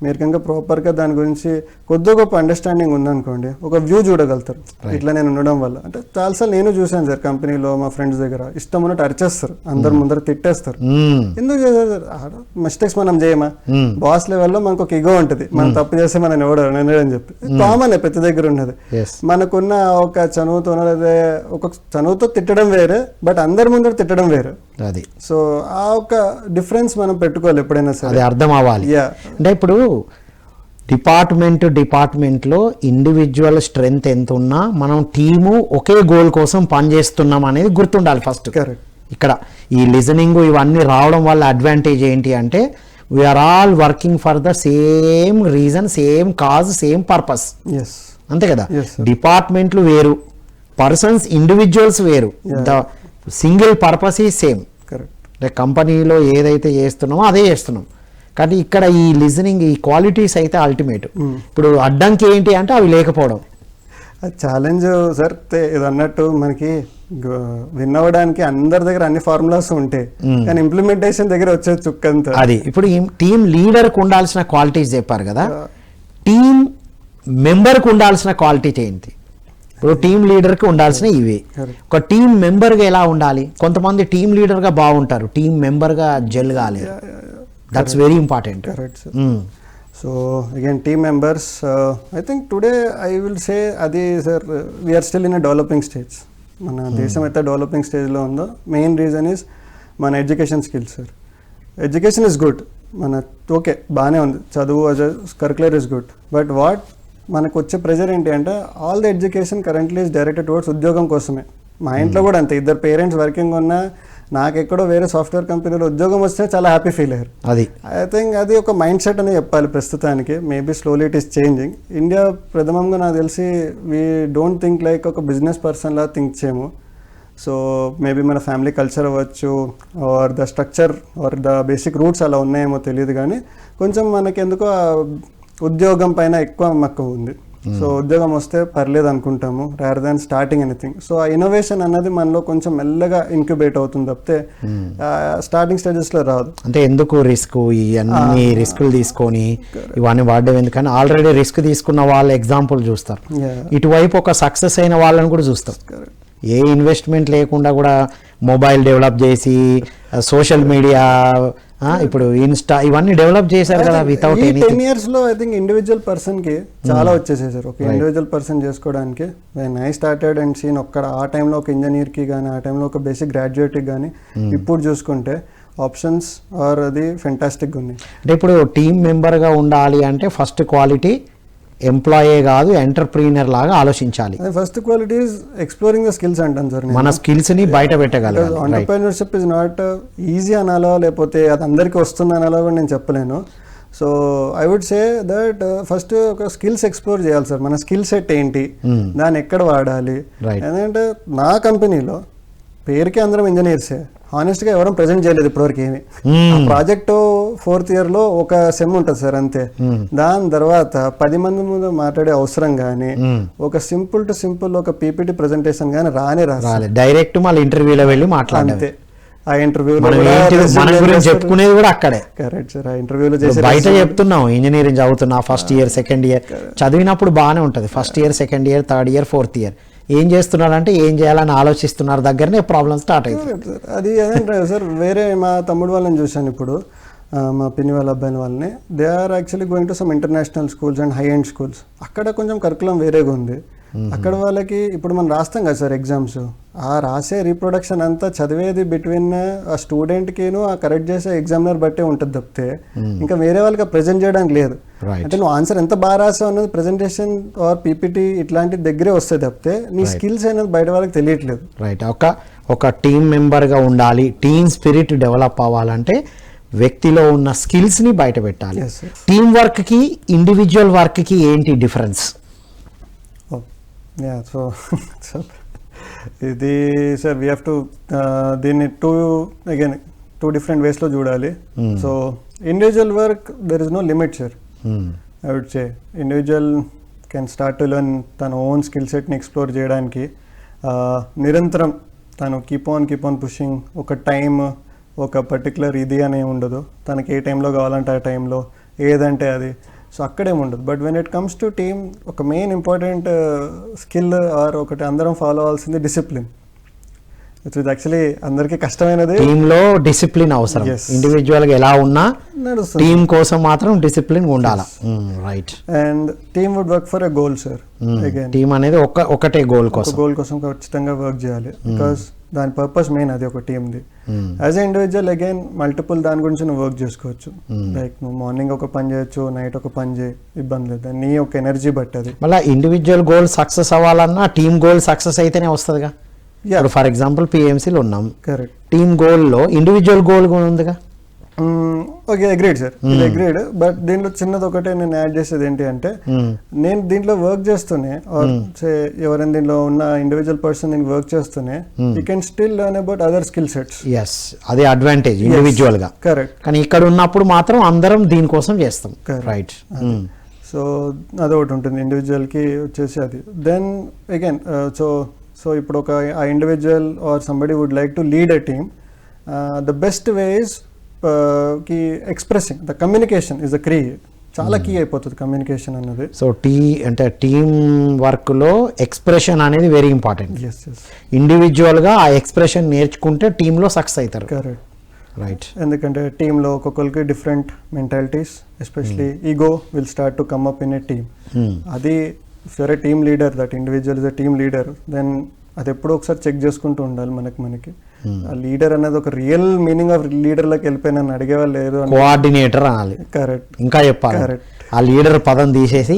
మీరు కనుక ప్రాపర్గా దాని గురించి కొద్దిగా గొప్ప అండర్స్టాండింగ్ ఉందనుకోండి, ఒక వ్యూ చూడగలుగుతారు. ఇట్లా నేను ఉండడం వల్ల అంటే చాలాసార్లు నేను చూశాను సార్, కంపెనీలో మా ఫ్రెండ్స్ దగ్గర ఇష్టం ఉన్నట్టు అరిచేస్తారు, అందరు ముందర తిట్టేస్తారు. ఎందుకు చేస్తారు, మిస్టేక్స్ మనం చేయమా, బాస్ లెవెల్లో మనకు ఒక ఇగో ఉంటుంది, మనం తప్పు చేస్తే మనం ఎవడని చెప్పి కామన్ ప్రతి దగ్గర ఉన్నది. మనకున్న ఒక చనువుతో లేదా ఒక చనువుతో తిట్టడం వేరే, బట్ అందరి ముందర తిట్టడం వేరే. అది సో ఆ ఒక డిఫరెన్స్ మనం పెట్టుకోవాలి ఎప్పుడైనా సరే, అర్థం అవ్వాలి. అంటే ఇప్పుడు డిపార్ట్మెంట్లో ఇండివిజువల్ స్ట్రెంగ్త్ ఎంత ఉన్నా మనం టీము ఒకే గోల్ కోసం పనిచేస్తున్నాం అనేది గుర్తుండాలి ఫస్ట్. ఇక్కడ ఈ లిజనింగ్ ఇవన్నీ రావడం వల్ల అడ్వాంటేజ్ ఏంటి అంటే we are all working for the same reason, same cause, same purpose. అంతే కదా. డిపార్ట్మెంట్లు వేరు, పర్సన్స్ ఇండివిజువల్స్ వేరు, ద సింగిల్ పర్పస్ ఈ సేమ్. కంపెనీలో ఏదైతే చేస్తున్నామో అదే చేస్తున్నాం, కానీ ఇక్కడ ఈ లిజనింగ్, ఈ క్వాలిటీస్ అయితే అల్టిమేట్. ఇప్పుడు అడ్డంకి ఏంటి అంటే అవి లేకపోవడం. ఛాలెంజ్ సార్ ఇది అన్నట్టు, మనకి విన్ అవ్వడానికి అందరి దగ్గర అన్ని ఫార్ములాస్ ఉంటాయి, కానీ ఇంప్లిమెంటేషన్ దగ్గర వచ్చే చుక్కంతా అది. ఇప్పుడు టీమ్ లీడర్కి ఉండాల్సిన క్వాలిటీస్ చెప్పారు కదా, టీమ్ మెంబర్కి ఉండాల్సిన క్వాలిటీ ఏంటి? ఇప్పుడు టీమ్ లీడర్కి ఉండాల్సిన ఇవి. ఒక టీమ్ మెంబర్గా ఎలా ఉండాలి? కొంతమంది టీమ్ లీడర్గా బాగుంటారు, టీమ్ మెంబర్గా జెల్ కాలేదు. That's very important. Correct, sir. So again, team members, I think today I will say adi sir, we are still in a developing stage. Mana desam aitha developing stage lo undo. Main reason is mana education skills, sir. Education is good, మన ఓకే బాగానే ఉంది, చదువు కరికులర్ ఇస్ గుడ్, బట్ మనకు వచ్చే ప్రెజర్ ఏంటి అంటే all the education currently is directed towards ఉద్యోగం కోసమే. మా ఇంట్లో కూడా అంతే, ఇద్దరు పేరెంట్స్ వర్కింగ్ ఉన్నా నాకు ఎక్కడో వేరే సాఫ్ట్వేర్ కంపెనీలో ఉద్యోగం వస్తే చాలా హ్యాపీ ఫీల్ అయ్యారు. అది ఐ థింక్ అది ఒక మైండ్ సెట్ అని చెప్పాలి ప్రస్తుతానికి. Maybe slowly it is changing. India ప్రథమంగా నాకు తెలిసి వీ డోంట్ థింక్ లైక్ ఒక బిజినెస్ పర్సన్ లా థింక్ చేయము. సో మేబీ మన ఫ్యామిలీ కల్చర్ అవ్వచ్చు, or the structure or the basic roots అలా ఉన్నాయేమో తెలియదు, కానీ కొంచెం మనకెందుకో ఉద్యోగం పైన ఎక్కువ మక్కువ ఉంది. సో ఉద్యోగం వస్తే పర్లేదు అనుకుంటాము rather than starting anything. So ఆ ఇన్నోవేషన్ అన్నది మనలో కొంచెం మెల్లగా ఇంక్యుబేట్ అవుతుంది తప్పితే స్టార్టింగ్ స్టేజెస్లో రాదు. అంటే ఎందుకు రిస్క్, ఇవన్నీ రిస్కులు తీసుకొని ఇవన్నీ వాడడం ఎందుకని ఆల్రెడీ రిస్క్ తీసుకున్న వాళ్ళ ఎగ్జాంపుల్ చూస్తారు. ఇటువైపు ఒక సక్సెస్ అయిన వాళ్ళని కూడా చూస్తాం. ఏ ఇన్వెస్ట్మెంట్ లేకుండా కూడా మొబైల్ డెవలప్ చేసి సోషల్ మీడియా ఇప్పుడు ఇన్స్టా ఇవన్నీ డెవలప్ చేశారు కదా వితౌట్ ఎనీ. 10 years లో ఐ థింక్ ఇండివిజువల్ పర్సన్ కి చాలా వచ్చేసేసారు. ఒక ఇండివిజువల్ పర్సన్ చేసుకోవడానికి when I started and seen ఒక్కడ ఆ టైంలో ఒక ఇంజనీర్ కి కానీ ఆ టైంలో ఒక బేసిక్ గ్రాడ్యుయేట్ కి కానీ ఇప్పుడు చూసుకుంటే ఆప్షన్స్ ఆర్ అది ఫెంటాస్టిక్ ఉంది. అంటే ఇప్పుడు టీమ్ మెంబర్గా ఉండాలి అంటే ఫస్ట్ క్వాలిటీ ఎంప్లాయే కాదు ఎంటర్ప్రీనర్ లాగా ఆలోచించాలి. First quality is exploring the skills అంటాను సార్. మన స్కిల్స్ ని బయట పెట్టగలగాలి. ఎంటర్ప్రెన్యూర్షిప్ ఇస్ నాట్ ఈజీ అనాలో లేకపోతే అది అందరికీ వస్తుంది అనాలో కూడా నేను చెప్పలేను. So I would say that first ఒక స్కిల్స్ ఎక్స్ప్లోర్ చేయాలి సార్. మన స్కిల్ సెట్ ఏంటి, దాన్ని ఎక్కడ వాడాలి. ఎందుకంటే నా కంపెనీలో పేరుకి అందరం ఇంజనీర్సే, హానెస్ట్గా ఎవరం ప్రెజెంట్ చేయలేదు ఇప్పటివరకు ఏమి. ప్రాజెక్టు 4th year లో ఒక సెమ్ ఉంటుంది సార్ అంతే. దాని తర్వాత 10 మంది ముందు మాట్లాడే అవసరం కానీ ఒక సింపుల్ టు సింపుల్ ఒక పీపీటీ ప్రెజెంటేషన్ కానీ రాలే. డైరెక్ట్ మళ్ళీ ఇంటర్వ్యూలో వెళ్ళి మాట్లాడాలి అంతే. ఆ ఇంటర్వ్యూలో చెప్పుకునేది కూడా అక్కడే. Correct sir. ఆ ఇంటర్వ్యూలో చేసి బయట చెప్తున్నాం ఇంజనీరింగ్ చదువుతున్నా, ఫస్ట్ ఇయర్ సెకండ్ ఇయర్ చదివినప్పుడు బాగానే ఉంటుంది. First year second year third year fourth year ఏం చేస్తున్నారంటే ఏం చేయాలని ఆలోచిస్తున్నారు దగ్గరనే ప్రాబ్లం స్టార్ట్ అవుతుంది. అది అదేంటే సార్ వేరే మా తమ్ముడు వాళ్ళని చూశాను ఇప్పుడు, మా పిన్ని వాళ్ళ అబ్బాయిని వాళ్ళని. They are actually going to some international schools and high end schools. అక్కడ కొంచెం కరికులం వేరేగా ఉంది. అక్కడ వాళ్ళకి ఇప్పుడు మనం రాస్తాం కదా సార్ ఎగ్జామ్స్, ఆ రాసే రీప్రొడక్షన్ అంతా చదివేది బిట్వీన్ ఆ స్టూడెంట్కిను ఆ కరెక్ట్ చేసే ఎగ్జామినర్ బట్టే ఉంటుంది తప్పితే ఇంకా వేరే వాళ్ళకి ప్రెజెంట్ చేయడానికి లేదు. అంటే నువ్వు ఆన్సర్ ఎంత బాగా రాసావు అన్నది ప్రెజెంటేషన్ ఆర్ పీపీటీ ఇట్లాంటి దగ్గరే వస్తాయి తప్పితే నీ స్కిల్స్ అనేది బయట వాళ్ళకి తెలియట్లేదు. రైట్. ఒక టీమ్ మెంబర్గా ఉండాలి, టీమ్ స్పిరిట్ డెవలప్ అవ్వాలంటే వ్యక్తిలో ఉన్న స్కిల్స్ని బయట పెట్టాలి. టీమ్ వర్క్కి ఇండివిజువల్ వర్క్కి ఏంటి డిఫరెన్స్? సో ఇది సార్ వీ హ్యావ్ టు దీన్ని టూ డిఫరెంట్ వేస్లో చూడాలి. So individual work there is no limit sir. I would say individual can start to learn తన ఓన్ స్కిల్ సెట్ని ఎక్స్ప్లోర్ చేయడానికి నిరంతరం తను కీప్ ఆన్ పుషింగ్. ఒక టైం ఒక పర్టికులర్ ఇది అనే ఉండదు, తనకి ఏ టైంలో కావాలంటే ఆ టైంలో ఏదంటే అది. సో అక్కడేం ఉండదు. But when it comes to team ఒక మెయిన్ ఇంపార్టెంట్ స్కిల్ ఆర్ ఒకటి అందరం ఫాలో అవ్వాల్సింది డిసిప్లిన్. ఇట్ ఇస్ యాక్చువల్లీ అందరికీ కష్టమైనది. టీంలో డిసిప్లిన్ అవసరం. ఇండివిజువల్గా ఎలా ఉన్నా టీమ్ కోసం మాత్రం డిసిప్లిన్ ఉండాలి. Right. And team wood work for a goal sir. Again team అనేది ఒకటే గోల్ కోసం ఖచ్చితంగా వర్క్ చేయాలి. బికాస్ దాని పర్పస్ మెయిన్ అది ఒక టీమ్ది. As a individual again multiple దాని గురించి నువ్వు వర్క్ చేసుకోవచ్చు. లైక్ నువ్వు మార్నింగ్ ఒక పని చేయొచ్చు, నైట్ ఒక పని చేయి, ఇబ్బంది లేదు. నీ ఒక ఎనర్జీ బట్టి. మళ్ళీ ఇండివిజువల్ గోల్ సక్సెస్ అవ్వాలన్నా టీమ్ గోల్ సక్సెస్ అయితేనే వస్తుందిగా. ఇప్పుడు ఫర్ ఎగ్జాంపుల్ పిఎంసీలో ఉన్నాం, కరెక్ట్. టీమ్ గోల్లో ఇండివిజువల్ గోల్ కూడా ఉందిగా. Okay, agreed sir, agreed. But దీంట్లో చిన్నది ఒకటే నేను యాడ్ చేసేది ఏంటి అంటే, నేను దీంట్లో వర్క్ చేస్తూనే ఎవరైనా దీంట్లో ఉన్న ఇండివిజువల్ పర్సన్ దీనికి వర్క్ చేస్తూనే you can still learn about other skill sets. Yes, అదే అడ్వాంటేజ్ ఇండివిజువల్ గా. కరెక్ట్. కానీ ఇక్కడ ఉన్నప్పుడు మాత్రం అందరం దీనికోసం చేస్తాం. రైట్. సో అదొకటి ఉంటుంది ఇండివిజువల్కి వచ్చేసి అది. దెన్ అగైన్ సో ఇప్పుడు ఒక ఆ individual or somebody would like to lead a team, the best way is కి expressing the communication is the key. చాలా కీ అయిపోతుంది కమ్యూనికేషన్ అన్నది. సో టీమ్ వర్క్లో ఎక్స్ప్రెషన్ అనేది వెరీ ఇంపార్టెంట్. ఇండివిజువల్గా ఆ ఎక్స్ప్రెషన్ నేర్చుకుంటే టీంలో సక్సెస్ అవుతారు. కరెక్ట్. రైట్. ఎందుకంటే టీంలో ఒక్కొక్కరికి different mentalities, especially ego will start to come up in a team. అది if you're a team leader, that individual is a team leader, then అది ఎప్పుడో ఒకసారి చెక్ చేసుకుంటూ ఉండాలి మనకి. లీడర్ అనేది ఒక రియల్ మీనింగ్ ఆఫ్ లీడర్లోకి వెళ్ళిపోయి నన్ను అడిగేవాళ్ళు లేరు. కోఆర్డినేటర్ అనాలి. కరెక్ట్. ఇంకా చెప్పాలి, కరెక్ట్. ఆ లీడర్ పదం తీసేసి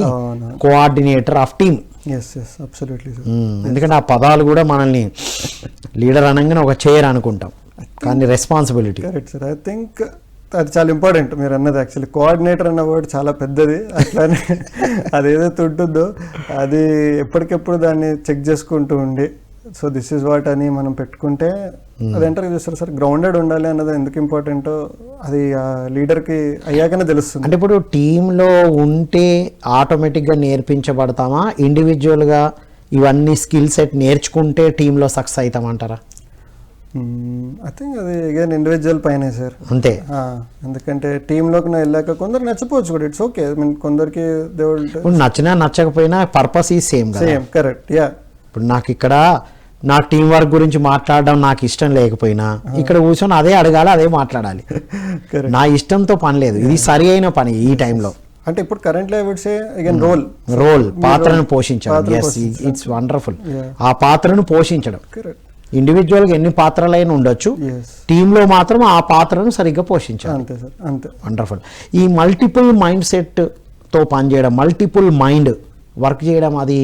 coordinator of team. Yes yes absolutely. ఎందుకంటే ఆ పదాలు కూడా మనల్ని లీడర్ అనగానే ఒక చైర్ అనుకుంటాం, కానీ responsibility. Correct sir. I think అది చాలా ఇంపార్టెంట్ మీరు అన్నది. యాక్చువల్లీ కోఆర్డినేటర్ అన్న వర్డ్ చాలా పెద్దది. అట్లానే అది ఏదైతే ఉంటుందో అది ఎప్పటికెప్పుడు దాన్ని చెక్ చేసుకుంటూ ఉండి సో దిస్ ఈజ్ వాట్ అని మనం పెట్టుకుంటే అది ఎంటర్ చేస్తారు సార్. గ్రౌండెడ్ ఉండాలి అన్నది ఎందుకు ఇంపార్టెంటో అది ఆ లీడర్కి అయ్యాకనే తెలుస్తుంది. అంటే ఇప్పుడు టీంలో ఉంటే ఆటోమేటిక్గా నేర్పించబడతామా, ఇండివిజువల్గా ఇవన్నీ స్కిల్ సెట్ నేర్చుకుంటే టీంలో సక్సెస్ అవుతామంటారా? ఐ థింక్ అది అగైన్ ఇండివిజువల్ పైనే సార్. అంతే. ఎందుకంటే టీంలోకి వెళ్ళాక కొందరు నచ్చపోవచ్చు కూడా, ఇట్స్ ఓకే. ఐ మీన్ కొందరికి ఇప్పుడు నచ్చినా నచ్చకపోయినా పర్పస్ ఈ సేమ్. సేమ్. కరెక్ట్. యా. ఇప్పుడు నాకు ఇక్కడ నా టీం వర్క్ గురించి మాట్లాడడం నాకు ఇష్టం లేకపోయినా ఇక్కడ కూర్చొని అదే అడగాలి, అదే మాట్లాడాలి. నా ఇష్టంతో పని లేదు, ఇది సరి అయిన పని ఈ టైంలో. అంటే ఇప్పుడు currently I would say again role పాత్రను పోషించడం. It's wonderful. ఆ పాత్రను పోషించడం. ఇండివిజువల్గా ఎన్ని పాత్రలైనా ఉండొచ్చు, టీంలో మాత్రం ఆ పాత్రను సరిగ్గా పోషించాలి. అంతే సార్. అంతే. వండర్ఫుల్. ఈ మల్టిపుల్ మైండ్ సెట్తో పనిచేయడం, మల్టిపుల్ మైండ్ వర్క్ చేయడం అది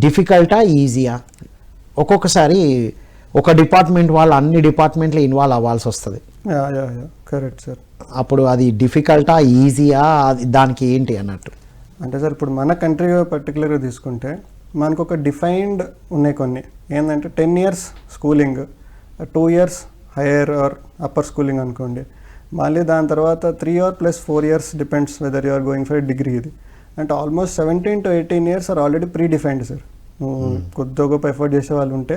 డిఫికల్టా ఈజీయా? ఒక్కొక్కసారి ఒక డిపార్ట్మెంట్ వాళ్ళు అన్ని డిపార్ట్మెంట్లు ఇన్వాల్వ్ అవ్వాల్సి వస్తుంది. Correct sir. అప్పుడు అది డిఫికల్టా ఈజీయా, దానికి ఏంటి అన్నట్టు? అంటే సార్ ఇప్పుడు మన కంట్రీ పర్టికులర్గా తీసుకుంటే మనకు ఒక డిఫైన్డ్ ఉన్నాయి కొన్ని. ఏంటంటే 10 years schooling, 2 years higher or upper schooling అనుకోండి. మళ్ళీ దాని తర్వాత 3 or + 4 years depends whether you are going for degree. ఇది అంటే almost 17 to 18 years are already pre defined sir. నువ్వు కొద్దిగా గొప్ప ఎఫర్ట్ చేసే వాళ్ళు ఉంటే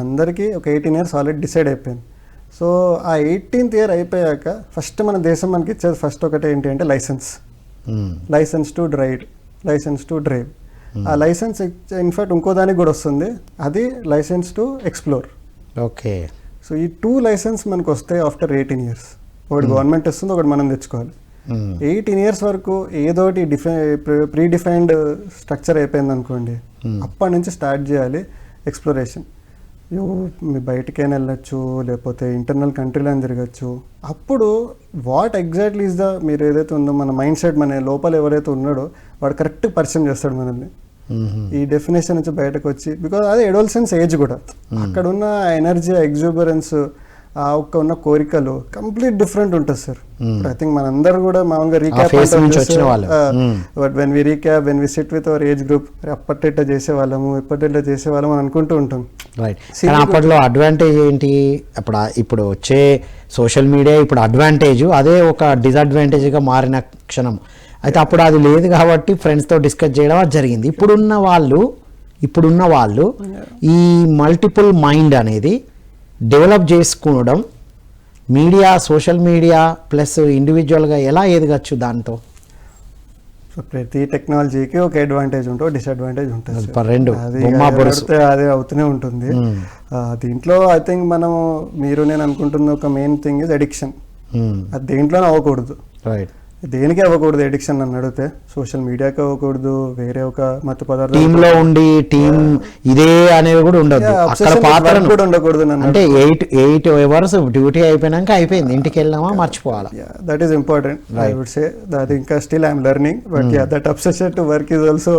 అందరికీ ఒక 18 years ఆల్రెడీ డిసైడ్ అయిపోయింది. సో ఆ 18th year అయిపోయాక ఫస్ట్ మన దేశం మనకి ఇచ్చేది ఫస్ట్ ఒకటి ఏంటి అంటే లైసెన్స్. License to drive. ఆ లైసెన్స్ ఇన్ఫాక్ట్ ఇంకో దానికి కూడా వస్తుంది, అది license to explore. Okay. So ఈ 2 లైసెన్స్ మనకు వస్తాయి ఆఫ్టర్ 18 years. ఒకటి గవర్నమెంట్ ఇస్తుంది, ఒకటి మనం తెచ్చుకోవాలి. 18 years వరకు ఏదోటి ప్రీ డిఫైన్డ్ స్ట్రక్చర్ అయిపోయింది అనుకోండి, అప్పటి నుంచి స్టార్ట్ చేయాలి ఎక్స్ప్లోరేషన్. మీ బయటకైనా వెళ్ళచ్చు, లేకపోతే ఇంటర్నల్ కంట్రీలో అయినా తిరగచ్చు. అప్పుడు వాట్ ఎగ్జాక్ట్లీ ఈజ్ ద మీరు ఏదైతే ఉందో మన మైండ్ సెట్, మన లోపల ఎవరైతే ఉన్నాడో వాడు కరెక్ట్ పరిచయం చేస్తాడు మనల్ని ఈ డెఫినేషన్ నుంచి బయటకు వచ్చి. బికాజ్ అది అడోలసెన్స్ ఏజ్ కూడా, అక్కడ ఉన్న ఎనర్జీ, ఎగ్జూబరెన్స్, ఆ ఒక్క ఉన్న కోరికలు కంప్లీట్ డిఫరెంట్ ఉంటుంది సార్. ఐ థింక్ మనందరూ కూడా మామూలుగా recap but when we sit with our age group, అప్పట్లో చేసేవాళ్ళము ఇప్పట్లో చేసేవాళ్ళము అని అనుకుంటూ ఉంటాం. రైట్. కానీ అప్పట్లో అడ్వాంటేజ్ ఏంటి? ఇప్పుడు వచ్చే సోషల్ మీడియా ఇప్పుడు అడ్వాంటేజ్, అదే ఒక డిసడ్వాంటేజ్గా మారిన క్షణం. అయితే అప్పుడు అది లేదు కాబట్టి ఫ్రెండ్స్తో డిస్కస్ చేయడం అది జరిగింది. ఇప్పుడున్న వాళ్ళు ఈ మల్టిపుల్ మైండ్ అనేది డెవలప్ చేసుకోవడం మీడియా, సోషల్ మీడియా ప్లస్ ఇండివిజువల్గా ఎలా ఎదగచ్చు దాంతో? సో ప్రతి టెక్నాలజీకి ఒక అడ్వాంటేజ్ ఉంటుంది, డిసడ్వాంటేజ్ ఉంటుంది. అదే అవుతూనే ఉంటుంది. దీంట్లో ఐ థింక్ మీరు నేను అనుకుంటున్న ఒక మెయిన్ థింగ్ ఇస్ అడిక్షన్. అది దేంట్లోనే అవ్వకూడదు. రైట్. దేనికి అవ్వకూడదు ఎడిక్షన్ అని అడిగితే, సోషల్ మీడియాకి అవ్వకూడదు, వేరే ఒక మత్తు పదార్థం టీంలో ఉండి టీం ఇదే అనేది కూడా ఉండదు. కూడా ఉండకూడదు. అంటే 8 hours డ్యూటీ అయిపోయినాక అయిపోయింది, ఇంటికి వెళ్ళామా మర్చిపోవాలి. That is important. I would say that ఇంకా still I'm learning, but that obsession to work is also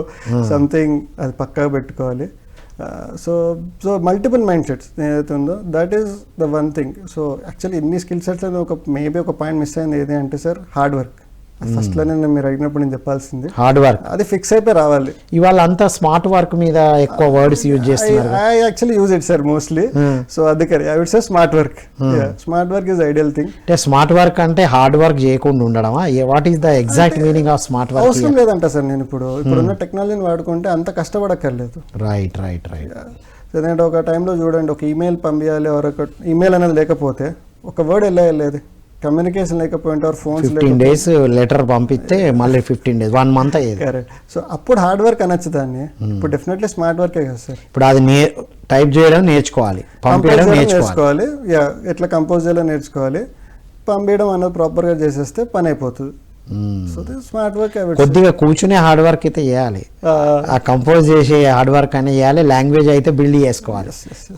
something, అది పక్కా పెట్టుకోవాలి. సో మల్టిపుల్ మైండ్ సెట్స్ ఏదైతే ఉందో that is the one thing. So actually ఇన్ని స్కిల్ సెట్స్ మేబీ ఒక పాయింట్ మిస్ అయింది ఏది అంటే సార్ హార్డ్ వర్క్. ఫస్ట్ లో మీరు అడిగినప్పుడు నేను చెప్పాల్సింది హార్డ్ వర్క్, అది ఫిక్స్ అయిపోయి రావాలి. ఇవాళ అంతా స్మార్ట్ వర్క్ మీద ఎక్కువ వర్డ్స్ యూజ్ చేస్తున్నారు. I actually use it sir mostly. So అందుకని I would say smart work. Smart work is ideal thing. అంటే స్మార్ట్ వర్క్ అంటే హార్డ్ వర్క్ చేయకుండా ఉండడమా? What is the exact meaning of smart work? అవసరం లేదంట సార్. నేను ఇప్పుడున్న టెక్నాలజీని వాడుకుంటే అంత కష్టపడక్కర్లేదు. రైట్. ఎందుకంటే ఒక టైంలో చూడండి, ఒక ఈమెయిల్ పంపించాలి, ఒక ఈమెయిల్ అనేది లేకపోతే ఒక వర్డ్ వెళ్ళేది, కమ్యూనికేషన్ లేకపోయింటే ఫోన్స్ 15 days లెటర్ పంపిస్తే మళ్ళీ 15 days 1 month అయ్యేది. కరెక్ట్. సో అప్పుడు హార్డ్ వర్క్ అనొచ్చు దాన్ని. ఇప్పుడు డెఫినెట్లీ స్మార్ట్ వర్కే కదా సార్. ఇప్పుడు అది టైప్ చేయడం నేర్చుకోవాలి, పంపించడం నేర్చుకోవాలి, ఎట్లా కంపోజ్ చేయాలో నేర్చుకోవాలి. పంపించడం అనేది ప్రాపర్గా చేసేస్తే పని అయిపోతుంది. సో దిస్ స్మార్ట్ వర్క్ కొద్దిగా కూర్చునే హార్డ్ వర్క్ అయితే చేయాలి, ఆ కంపోజ్ చేసే హార్డ్ వర్క్ అనేది చేయాలి, లాంగ్వేజ్ అయితే బిల్డ్ చేసుకోవాలి.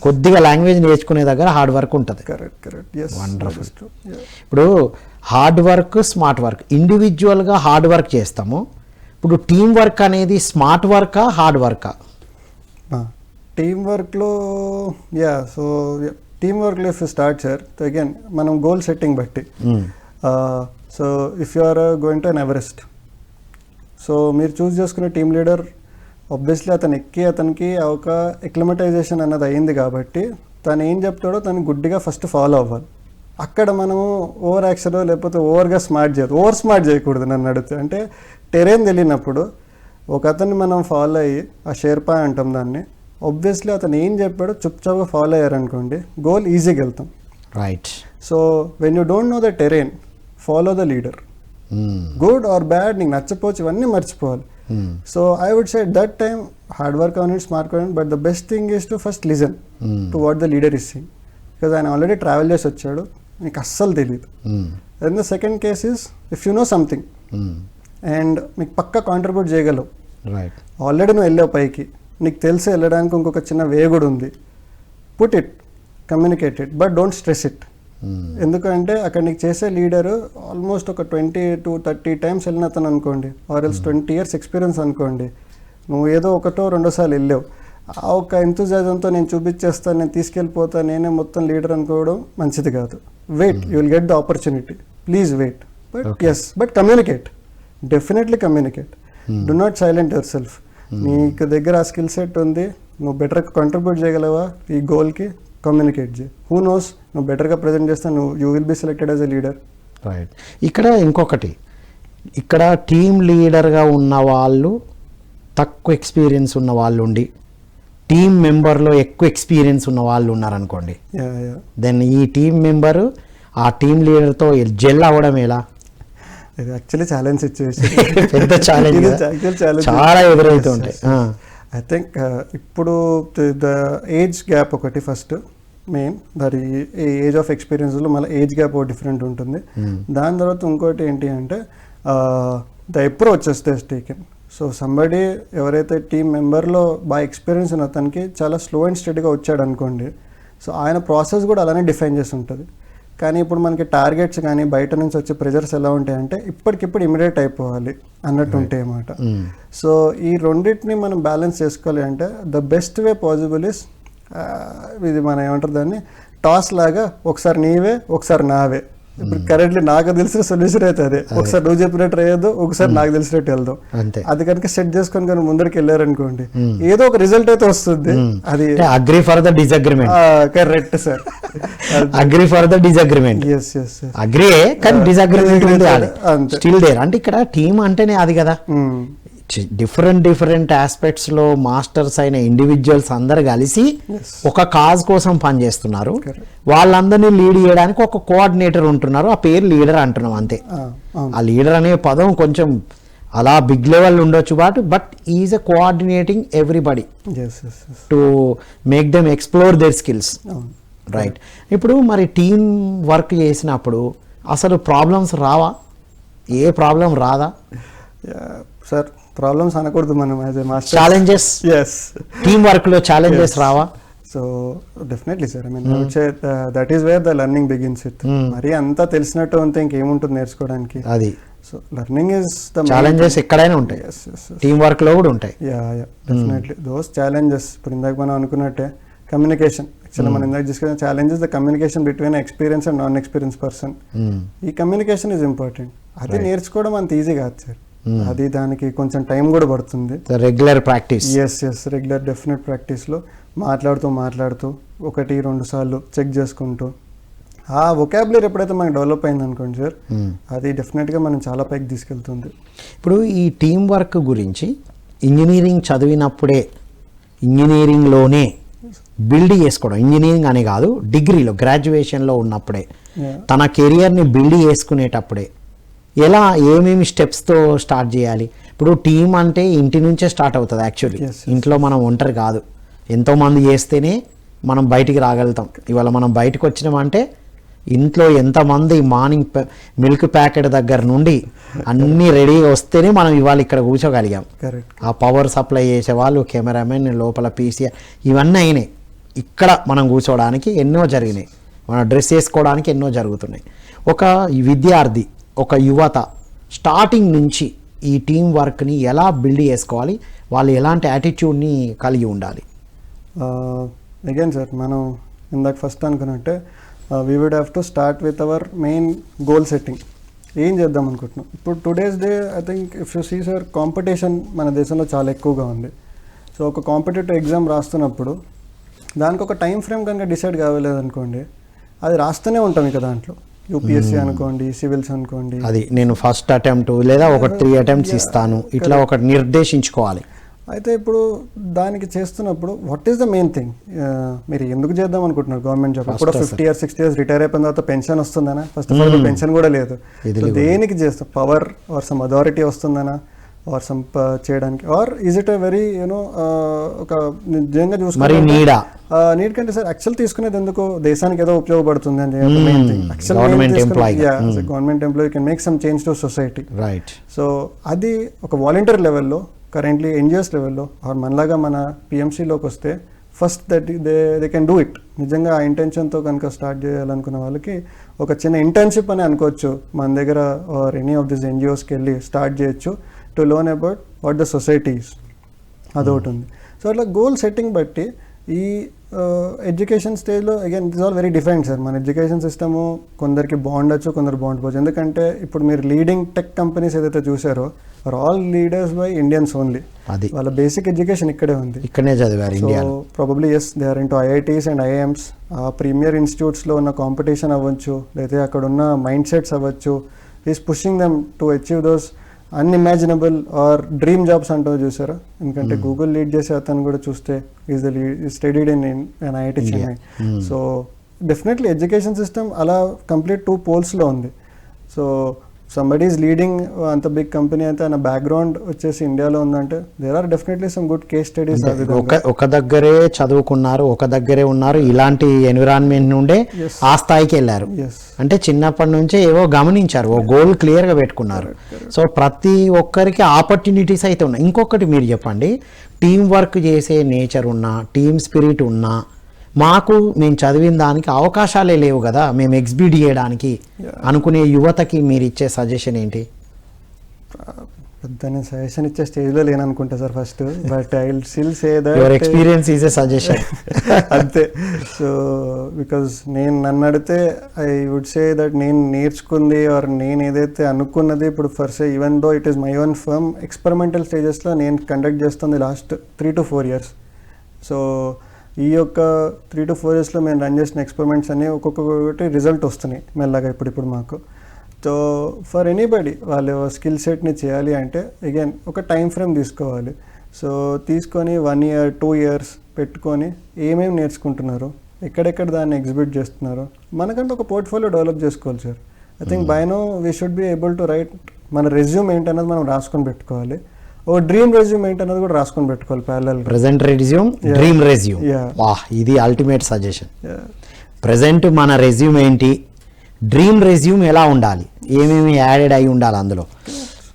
కొద్దిగా లాంగ్వేజ్ నేర్చుకునే దగ్గర హార్డ్ వర్క్ ఉంటుంది. వండర్ఫుల్. ఇప్పుడు హార్డ్ వర్క్, స్మార్ట్ వర్క్, ఇండివిజువల్గా హార్డ్ వర్క్ చేస్తాము. ఇప్పుడు టీం వర్క్ అనేది స్మార్ట్ వర్కా, హార్డ్ వర్కా? టీమ్ వర్క్లో సో టీమ్ వర్క్లో if you start sir again మనం గోల్ సెట్టింగ్ బట్టి. So if you are going to an Everest, so మీరు చూస్ చేసుకునే టీమ్ లీడర్ ఆబ్వియస్లీ అతనికి ఒక ఎక్లమటైజేషన్ అన్నది అయింది కాబట్టి తను ఏం చెప్తాడో తను గుడ్డిగా ఫస్ట్ ఫాలో అవ్వాలి. అక్కడ మనము ఓవర్ యాక్షన్ లేకపోతే ఓవర్గా ఓవర్ స్మార్ట్ చేయకూడదు నన్ను అడిగితే. అంటే టెరెన్ తెలియనప్పుడు ఒక అతన్ని మనం ఫాలో అయ్యి ఆ షేర్పా అంటాం దాన్ని, ఆబ్వియస్లీ అతను ఏం చెప్పాడో చుప్చాప్గా ఫాలో అయ్యారనుకోండి గోల్ ఈజీగా వెళ్తాం. Right. So when you don't know the terrain, follow the leader. Good or bad నీకు నచ్చపోవచ్చు, ఇవన్నీ మర్చిపోవాలి. So I would say that time hard work on it, smart on it, but the best thing is to first listen to what the leader is saying. Because ఆయన ఆల్రెడీ ట్రావెల్ చేసి వచ్చాడు, నీకు అస్సలు తెలియదు. And the second case is if you know something and మీకు పక్కా కాంట్రిబ్యూట్ చేయగలవు, ఆల్రెడీ నువ్వు వెళ్ళావు పైకి, నీకు తెలిసి వెళ్ళడానికి ఇంకొక చిన్న వే కూడా ఉంది, put it, communicate it, but don't stress it. ఎందుకంటే అక్కడ నీకు చేసే లీడరు ఆల్మోస్ట్ ఒక 20 to 30 times వెళ్ళిన అతను అనుకోండి, ఆర్ ఎల్స్ 20 years ఎక్స్పీరియన్స్ అనుకోండి. నువ్వు ఏదో ఒకటో రెండో సార్లు వెళ్ళావు, ఆ ఒక ఎంతూజియాజంతో నేను చూపించేస్తాను, నేను తీసుకెళ్ళిపోతాను, నేనే మొత్తం లీడర్ అనుకోవడం మంచిది కాదు. Wait, you will get the opportunity, please wait. But but communicate, definitely communicate. Do not silent your సెల్ఫ్. నీకు దగ్గర ఆ స్కిల్ సెట్ ఉంది, నువ్వు బెటర్గా కాంట్రిబ్యూట్ చేయగలవా ఈ గోల్కి, కమ్యూనికేట్ చేయి. హూ నోస్, నువ్వు బెటర్గా ప్రజెంట్ చేస్తే you will be selected as a leader. Right. ఇక్కడ ఇంకొకటి, ఇక్కడ టీమ్ లీడర్గా ఉన్న వాళ్ళు తక్కువ ఎక్స్పీరియన్స్ ఉన్న వాళ్ళు ఉండి టీమ్ మెంబర్లో ఎక్కువ ఎక్స్పీరియన్స్ ఉన్న వాళ్ళు ఉన్నారనుకోండి, దెన్ ఈ టీమ్ మెంబరు ఆ టీమ్ లీడర్తో జెల్ అవ్వడం ఎలా? ఇది యాక్చువల్లీ ఛాలెంజ్ సిచ్యువేషన్, పెద్ద ఛాలెంజ్, చాలా ఎదురవుతూ ఉంటాయి. ఐ థింక్ ఇప్పుడు ద ఏజ్ గ్యాప్ ఒకటి ఫస్ట్ మెయిన్, దాని ఏజ్ ఆఫ్ ఎక్స్పీరియన్స్లో మళ్ళీ ఏజ్ గ్యాప్ ఒక డిఫరెంట్ ఉంటుంది. దాని తర్వాత ఇంకోటి ఏంటి అంటే the approach is taken. So somebody ఎవరైతే టీమ్ మెంబర్లో బాగా ఎక్స్పీరియన్స్ ఉన్న అతనికి చాలా స్లో అండ్ స్టడీగా వచ్చాడు అనుకోండి, సో ఆయన ప్రాసెస్ కూడా అలానే డిఫైన్ చేసి ఉంటుంది. కానీ ఇప్పుడు మనకి టార్గెట్స్ కానీ బయట నుంచి వచ్చే ప్రెజర్స్ ఎలా ఉంటాయంటే ఇప్పటికిప్పుడు ఇమిడియట్ అయిపోవాలి అన్నట్టు ఉంటాయి అన్నమాట. సో ఈ రెండింటిని మనం బ్యాలెన్స్ చేసుకోవాలి అంటే the best way possible is, ఇది మనం ఏమంటారు దాన్ని, టాస్ లాగా, ఒకసారి నీవే ఒకసారి నావే. ఇప్పుడు కరెంట్లీ నాకు తెలిసిన సొల్యూషన్ అయితే అదే, ఒకసారి నువ్వు చెప్పినట్టు అయ్యేదో, ఒకసారి నాకు తెలిసినట్టు వెళ్దాం. అది కనుక సెట్ చేసుకొని కానీ ముందరికి వెళ్ళారనుకోండి ఏదో ఒక రిజల్ట్ అయితే వస్తుంది. అది agree for the disagreement. Correct sir, agree for the disagreement. Agree కానీ డిసగ్రిమెంట్ స్టిల్ దేర్. అంటే ఇక్కడ టీమ్ అంటేనే అది కదా, డిఫరెంట్ ఆస్పెక్ట్స్లో మాస్టర్స్ అయిన ఇండివిజువల్స్ అందరు కలిసి ఒక కాజ్ కోసం పనిచేస్తున్నారు. వాళ్ళందరినీ లీడ్ చేయడానికి ఒక కోఆర్డినేటర్ ఉంటున్నారు, ఆ పేరు లీడర్ అంటున్నాం అంతే. ఆ లీడర్ అనే పదం కొంచెం అలా బిగ్ లెవెల్ ఉండొచ్చు, but is a coordinating everybody to make them explore their skills. Right. ఇప్పుడు మరి టీమ్ వర్క్ చేసినప్పుడు అసలు ప్రాబ్లమ్స్ రావా? ఏ ప్రాబ్లం రాదా? సార్ ప్రాబ్లమ్స్ అనకూడదు మనం as a master. Challenges, team work లో ఛాలెంజెస్ రావా? So definitely sir, I mean I would say that is where the learning begins with. మరి అంతా తెలిసినట్టు అంతే ఇంకేముంటుంది నేర్చుకోవడానికి. అది so learning is the challenges ఎక్కడైనా ఉంటాయి, టీమ్ వర్క్ లో కూడా ఉంటాయి. Definitely those challenges. ఇప్పుడు ఇందాక మనం అనుకున్నట్టే కమ్యూనికేషన్, యాక్చువల్లీ మనం ఇందాక discuss challenges the communication between experience and non experience person. ఈ కమ్యూనికేషన్ ఈజ్ ఇంపార్టెంట్. అది నేర్చుకోవడం అంత ఈజీ కాదు సార్, అది దానికి కొంచెం టైం కూడా పడుతుంది. Regular practice. Yes regular definite ప్రాక్టీస్లో మాట్లాడుతూ 1-2 సార్లు చెక్ చేసుకుంటూ ఆ వొకాబులరీ ఎప్పుడైతే మనకి డెవలప్ అయింది అనుకోండి సార్, అది డెఫినెట్గా మనం చాలా పైకి తీసుకెళ్తుంది. ఇప్పుడు ఈ టీం వర్క్ గురించి ఇంజనీరింగ్ చదివినప్పుడే, ఇంజనీరింగ్లోనే బిల్డ్ చేసుకోవడం, ఇంజనీరింగ్ అనే కాదు, డిగ్రీలో గ్రాడ్యుయేషన్లో ఉన్నప్పుడే తన కెరియర్ని బిల్డ్ చేసుకునేటప్పుడే ఎలా ఏమేమి స్టెప్స్తో స్టార్ట్ చేయాలి? ఇప్పుడు టీం అంటే ఇంటి నుంచే స్టార్ట్ అవుతుంది యాక్చువల్లీ. ఇంట్లో మనం ఒంటరి కాదు, ఎంతోమంది చేస్తేనే మనం బయటికి రాగలుగుతాం. ఇవాళ మనం బయటకు వచ్చినామంటే ఇంట్లో ఎంతమంది మార్నింగ్ మిల్క్ ప్యాకెట్ దగ్గర నుండి అన్నీ రెడీగా వస్తేనే మనం ఇవాళ ఇక్కడ కూర్చోగలిగాం. కరెక్ట్. ఆ పవర్ సప్లై చేసే వాళ్ళు, కెమెరామెన్, లోపల పీసీ, ఇవన్నీ అయినాయి. ఇక్కడ మనం కూర్చోవడానికి ఎన్నో జరిగినాయి, మనం డ్రెస్ వేసుకోవడానికి ఎన్నో జరుగుతున్నాయి. ఒక విద్యార్థి, ఒక యువత స్టార్టింగ్ నుంచి ఈ టీం వర్క్ని ఎలా బిల్డ్ చేసుకోవాలి, వాళ్ళు ఎలాంటి యాటిట్యూడ్ని కలిగి ఉండాలి? అగైన్ సార్, మనం ఇందాక ఫస్ట్ అనుకున్నట్టే we would have to start with our main goal setting. ఏం చేద్దాం అనుకుంటున్నాం. ఇప్పుడు today's day I think if you see sir, competition మన దేశంలో చాలా ఎక్కువగా ఉంది. సో ఒక కాంపిటేటివ్ ఎగ్జామ్ రాస్తున్నప్పుడు దానికి ఒక టైం ఫ్రేమ్ కనుక డిసైడ్ కావలేదు అనుకోండి, అది రాస్తూనే ఉంటాం ఇక దాంట్లో. యూపీఎస్సీ అనుకోండి, సివిల్స్ అనుకోండి, అది నేను ఫస్ట్ అటెంప్ట్ లేదా ఒక 3 attempts ఇస్తాను, ఇట్లా ఒకటి నిర్దేశించుకోవాలి. అయితే ఇప్పుడు దానికి చేస్తున్నప్పుడు what is the main thing, మీరు ఎందుకు చేద్దాం అనుకుంటున్నారు గవర్నమెంట్ జాబ్? ఇప్పుడు 50 years 60 years రిటైర్ అయిపోయిన తర్వాత పెన్షన్ వస్తుందనా? ఫస్ట్ ఆఫ్ ఆల్ పెన్షన్ కూడా లేదు. దేనికి చేస్తాం? పవర్ ఆర్ సమ్ అథారిటీ వస్తుందనా, ఆర్ సమ్ చేయడానికి, or is it a very you know ఒక నిజంగా చూసుకుంటే నీడ్ కంటే సార్ యాక్చువల్ తీసుకునేది ఎందుకు? దేశానికి ఏదో ఉపయోగపడుతుంది అని main thing. Government employee can make some change to society. Right. So అది ఒక వాలంటీర్ లెవెల్లో, కరెంట్లీ ఎన్జిఓస్ లెవెల్లో, ఆర్ మనలాగా మన పిఎంసీలోకి వస్తే first that they can do it. నిజంగా ఆ ఇంటెన్షన్తో కనుక స్టార్ట్ చేయాలనుకున్న వాళ్ళకి ఒక చిన్న ఇంటర్న్షిప్ అని అనుకోవచ్చు మన దగ్గర, ఆర్ ఎనీ ఆఫ్ దిస్ ఎన్జిఓస్కి వెళ్ళి స్టార్ట్ చేయొచ్చు to learn about what the societies. అదొకటి ఉంది. సో అట్లా గోల్ సెట్టింగ్ బట్టి ఈ ఎడ్యుకేషన్ స్టేజ్లో again it's all very different sir. మన ఎడ్యుకేషన్ సిస్టము కొందరికి బాగుండొచ్చు, కొందరు బాగుండవచ్చు. ఎందుకంటే ఇప్పుడు మీరు లీడింగ్ టెక్ కంపెనీస్ ఏదైతే చూసారో are all leaders by Indians only. అది వాళ్ళ బేసిక్ ఎడ్యుకేషన్ ఇక్కడే ఉంది, ఇక్కడనే చదివారు. So probably yes they are into IITs and IIMs. ఆ ప్రీమియర్ ఇన్స్టిట్యూట్స్లో ఉన్న కాంపిటీషన్ అవ్వచ్చు, లేకపోతే అక్కడ ఉన్న మైండ్ సెట్స్ అవ్వచ్చు, is pushing them to achieve those unimaginable or dream jobs అంటారు చూసారా. ఎందుకంటే గూగుల్ లీడ్ చేసే అతను కూడా చూస్తే is the studied in IIT Chennai. So definitely education system అలా కంప్లీట్ 2 పోల్స్లో ఉంది. సో సంబడీ ఈజ్ లీడింగ్ అంత బిగ్ కంపెనీ అయితే ఆయన బ్యాక్గ్రౌండ్ వచ్చేసి ఇండియాలో ఉందంటే there are definitely some good case studies. ఒక దగ్గరే చదువుకున్నారు, ఒక దగ్గరే ఉన్నారు, ఇలాంటి ఎన్విరాన్మెంట్ నుండే ఆ స్థాయికి వెళ్ళారు. అంటే చిన్నప్పటి నుంచే ఏవో గమనించారు, ఓ గోల్ క్లియర్గా పెట్టుకున్నారు. సో ప్రతి ఒక్కరికి ఆపర్చునిటీస్ అయితే ఉన్నాయి. ఇంకొకటి మీరు చెప్పండి, టీం వర్క్ చేసే నేచర్ ఉన్నా, టీమ్ స్పిరిట్ ఉన్నా, మాకు మేము చదివిన దానికి అవకాశాలే లేవు కదా, మేము ఎగ్జిబిట్ చేయడానికి అనుకునే యువతకి మీరు ఇచ్చే సజెషన్ ఏంటి? పెద్ద సజెషన్ ఇచ్చే స్టేజ్లో లేననుకుంటా sir first, but I will still say that your experience is a suggestion. అంతే. సో బికాజ్ నన్ను అడిగితే ఐ వుడ్ సే దట్ నేను నేర్చుకుంది ఆర్ నేను ఏదైతే అనుకున్నది ఇప్పుడు for say even though it is my own firm, experimental స్టేజెస్లో నేను కండక్ట్ చేస్తుంది లాస్ట్ 3 to 4 years. సో ఈ యొక్క 3 to 4 yearsలో మేము రన్ చేసిన ఎక్స్పెరిమెంట్స్ అన్నీ ఒక్కొక్కటి రిజల్ట్ వస్తున్నాయి మెల్లగా ఇప్పుడు మాకు. సో ఫర్ ఎనీబడి వాళ్ళ స్కిల్ సెట్ని చేయాలి అంటే అగైన్ ఒక టైం ఫ్రేమ్ తీసుకోవాలి. సో తీసుకొని 1 year 2 years పెట్టుకొని ఏమేమి నేర్చుకుంటున్నారు, ఎక్కడెక్కడ దాన్ని ఎగ్జిబిట్ చేస్తున్నారు, మనకంటే ఒక పోర్ట్ఫోలియో డెవలప్ చేసుకోవాలి sir. I think by no we should be able to write మన రెజ్యూమ్ ఏంటన్నది మనం రాసుకొని పెట్టుకోవాలి. ఓ డ్రీమ్ రెజ్యూమ్ ఏంటన్నది కూడా రాసుకొని పెట్టుకోవాలి parallel. Present resume, dream resume. వాహ్, ఇది అల్టిమేట్ సజెషన్. ప్రెజెంట్ మన రెజ్యూమ్ ఏంటి, డ్రీమ్ రెజ్యూమ్ ఎలా ఉండాలి, ఏమేమి యాడెడ్ అయి ఉండాలి అందులో.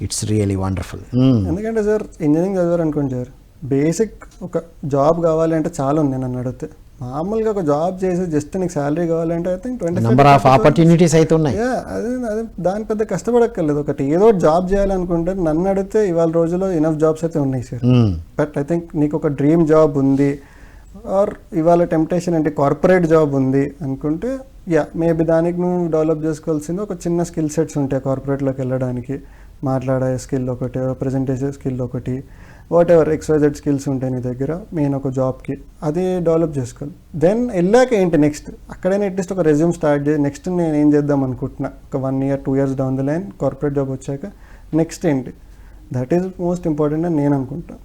It's really wonderful. ఎందుకంటే సార్ ఇంజనీరింగ్ చదివారు అనుకోండి సార్, బేసిక్ ఒక జాబ్ కావాలి అంటే చాలా ఉంది. నన్ను అడిగితే మామూలుగా ఒక జాబ్ చేసి జస్ట్ నీకు శాలరీ కావాలంటే I think 25 number of opportunities అయితే ఉన్నాయి. అదే దాని పెద్ద కష్టపడక్కర్లేదు. ఒకటి ఏదో జాబ్ చేయాలనుకుంటే నన్ను అడిగితే ఇవాళ రోజుల్లో ఇనఫ్ జాబ్స్ అయితే ఉన్నాయి సార్. బట్ ఐ థింక్ నీకు ఒక డ్రీమ్ జాబ్ ఉంది, ఆర్ ఇవాళ టెంప్టేషన్ అంటే కార్పొరేట్ జాబ్ ఉంది అనుకుంటే మేబీ దానికి నువ్వు డెవలప్ చేసుకోవాల్సింది ఒక చిన్న స్కిల్ సెట్స్ ఉంటాయి కార్పొరేట్లోకి వెళ్ళడానికి. మాట్లాడే స్కిల్ ఒకటి, ప్రజెంటేషన్ స్కిల్ ఒకటి, వాట్ ఎవర్ XYZ స్కిల్స్ ఉంటాయి నీ దగ్గర మెయిన్ ఒక జాబ్కి, అది డెవలప్ చేసుకోవాలి. దెన్ వెళ్ళాక ఏంటి నెక్స్ట్, అక్కడైనా అట్లీస్ట్ ఒక రెజ్యూమ్ స్టార్ట్ చేసి నెక్స్ట్ నేను ఏం చేద్దాం అనుకుంటున్నా ఒక 1 year 2 years down the line corporate job వచ్చాక నెక్స్ట్ ఏంటి, దట్ ఈస్ మోస్ట్ ఇంపార్టెంట్ అని నేను అనుకుంటాను.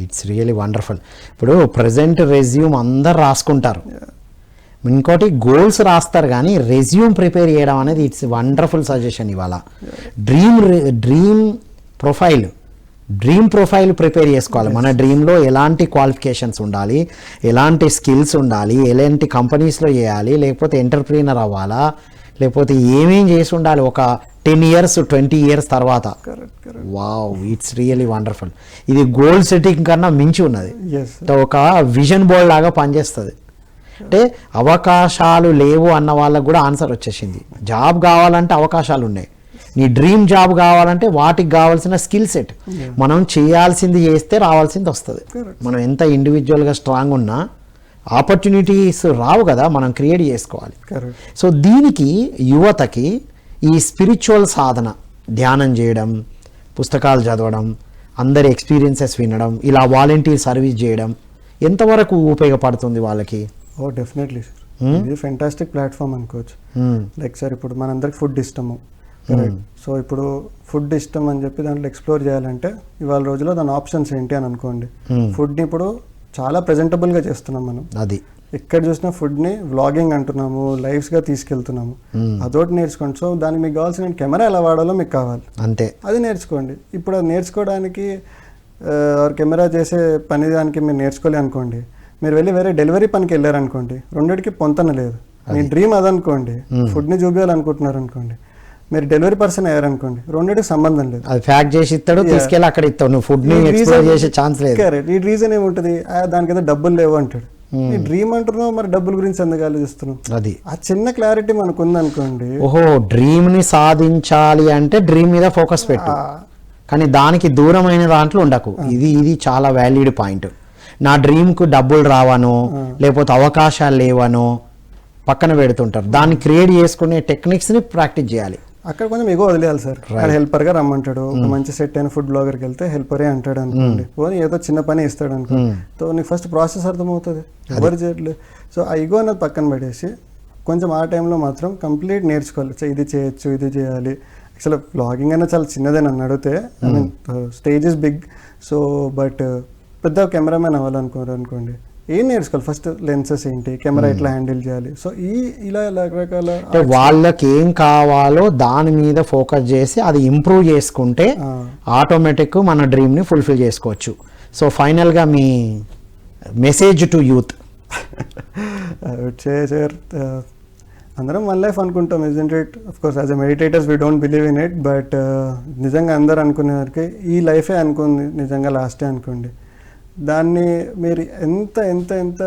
It's really wonderful. ఇప్పుడు ప్రజెంట్ రెజ్యూమ్ అందరు రాసుకుంటారు, ఇంకోటి గోల్స్ రాస్తారు, కానీ రెజ్యూమ్ ప్రిపేర్ చేయడం అనేది ఇట్స్ వండర్ఫుల్ సజెషన్. ఇవాళ డ్రీమ్ ప్రొఫైల్ ప్రిపేర్ చేసుకోవాలి. మన డ్రీమ్లో ఎలాంటి క్వాలిఫికేషన్స్ ఉండాలి, ఎలాంటి స్కిల్స్ ఉండాలి, ఎలాంటి కంపెనీస్లో చేయాలి, లేకపోతే ఎంటర్ప్రీనర్ అవ్వాలా, లేకపోతే ఏమేం చేసి ఉండాలి, ఒక 10 years 20 years తర్వాత. Correct wow, it's really wonderful. ఇది గోల్ సెట్టింగ్ కన్నా మించి ఉన్నది. ఎస్ అంటే ఒక విజన్ బోర్డ్ లాగా పనిచేస్తుంది. అంటే అవకాశాలు లేవు అన్న వాళ్ళకు కూడా ఆన్సర్ వచ్చేసింది. జాబ్ కావాలంటే అవకాశాలు ఉన్నాయి. నీ డ్రీమ్ జాబ్ కావాలంటే వాటికి కావాల్సిన స్కిల్ సెట్ మనం చేయాల్సింది చేస్తే రావాల్సింది వస్తుంది. మనం ఎంత ఇండివిజువల్గా స్ట్రాంగ్ ఉన్నా ఆపర్చునిటీస్ రావు కదా, మనం క్రియేట్ చేసుకోవాలి. కరెక్ట్ సో దీనికి యువతకి ఈ స్పిరిచువల్ సాధన, ధ్యానం చేయడం, పుస్తకాలు చదవడం, అందరి ఎక్స్పీరియన్సెస్ వినడం, ఇలా వాలంటీర్ సర్వీస్ చేయడం ఎంతవరకు ఉపయోగపడుతుంది వాళ్ళకి? ఓ డెఫినెట్లీ సార్, ఇది ఫెంటాస్టిక్ ప్లాట్ఫామ్ అనుకోవచ్చు. లైక్ సార్ ఇప్పుడు మనందరికి ఫుడ్ ఇష్టము, రైట్? సో ఇప్పుడు ఫుడ్ ఇష్టం అని చెప్పి దాంట్లో ఎక్స్ప్లోర్ చేయాలంటే ఇవాళ రోజుల్లో దాని ఆప్షన్స్ ఏంటి అని అనుకోండి. ఫుడ్ని ఇప్పుడు చాలా ప్రెజెంటబుల్గా చేస్తున్నాం మనం. అది ఎక్కడ చూసినా ఫుడ్ని వ్లాగింగ్ అంటున్నాము, లైవ్స్గా తీసుకెళ్తున్నాము. అదొకటి నేర్చుకోండి. సో దానికి మీకు కావాల్సిన కెమెరా ఎలా వాడాలో మీకు కావాలి, అంతే. అది నేర్చుకోండి. ఇప్పుడు అది నేర్చుకోవడానికి కెమెరా చేసే పని దానికి మీరు నేర్చుకోలే అనుకోండి, మీరు వెళ్ళి వేరే డెలివరీ పనికి వెళ్ళారనుకోండి, రెండిటికి పొంతన లేదు. మీ డ్రీమ్ అదనుకోండి, ఫుడ్ని చూపించాలనుకుంటున్నారు అనుకోండి, మీరు డెలివరీ పర్సన్ అయ్యారనుకోండి, రెండింటికి సంబంధం లేదు. అది ప్యాక్ చేసి ఇస్తాడు, తీసుకెళ్ళి అక్కడ ఇస్తాడు, నువ్వు ఫుడ్ ని ఎక్స్ప్లోర్ చేసే ఛాన్స్ లేదు. కరెక్ట్. ఈ రీజన్ ఏముంటుంది, దానికి ఏదో డబ్బులు లేవు అంటాడు. ఈ డ్రీమ్ అంటున్నావు, మరి డబ్బుల గురించి ఎందుకు ఆలోచిస్తున్నావు? అది ఆ చిన్న క్లారిటీ మనకు ఉందనుకోండి. ఓహో, డ్రీమ్ ని సాధించాలి అంటే డ్రీమ్ మీద ఫోకస్ పెట్టు, కానీ దానికి దూరమైన దాంట్లో ఉండకు. ఇది చాలా వ్యాలిడ్ పాయింట్. నా డ్రీమ్కు డబ్బులు రావనో లేకపోతే అవకాశాలు లేవనో పక్కన పెడుతుంటారు. దాన్ని క్రియేట్ చేసుకునే టెక్నిక్స్ని ప్రాక్టీస్ చేయాలి. అక్కడ కొంచెం ఎగో వదిలేయాలి సార్. అక్కడ హెల్పర్గా రమ్మంటాడు, ఒక మంచి సెట్ అయిన ఫుడ్ బ్లాగర్కి వెళ్తే హెల్పరే అంటాడు అనుకోండి, పోనీ ఏదో చిన్న పని ఇస్తాడు అనుకోండి. సో నీకు ఫస్ట్ ప్రాసెస్ అర్థమవుతుంది, ఎవరు చేయట్లేదు. సో ఆ ఇగో అనేది పక్కన పెట్టేసి కొంచెం ఆ టైంలో మాత్రం కంప్లీట్ నేర్చుకోవాలి. ఇది చేయొచ్చు, ఇది చేయాలి. యాక్చువల్గా బ్లాగింగ్ అనేది చాలా చిన్నదే నన్ను అడిగితే. I mean stage is big. So but పెద్ద కెమెరామెన్ అవ్వాలనుకోండి, ఏం నేర్చుకోవాలి? ఫస్ట్ లెన్సెస్ ఏంటి, కెమెరా ఎట్లా హ్యాండిల్ చేయాలి. సో ఇలా రకరకాల వాళ్ళకి ఏం కావాలో దాని మీద ఫోకస్ చేసి అది ఇంప్రూవ్ చేసుకుంటే ఆటోమేటిక్ మన డ్రీమ్ని ఫుల్ఫిల్ చేసుకోవచ్చు. సో ఫైనల్గా మీ మెసేజ్ టు యూత్? వచ్చే సార్, అందరం వన్ లైఫ్ అనుకుంటాం, isn't it? Of course as a meditators we don't believe in it. But నిజంగా అందరు అనుకునే వరకు ఈ లైఫే అనుకుంది నిజంగా లాస్టే అనుకోండి. దాన్ని మీరు ఎంత ఎంత ఎంత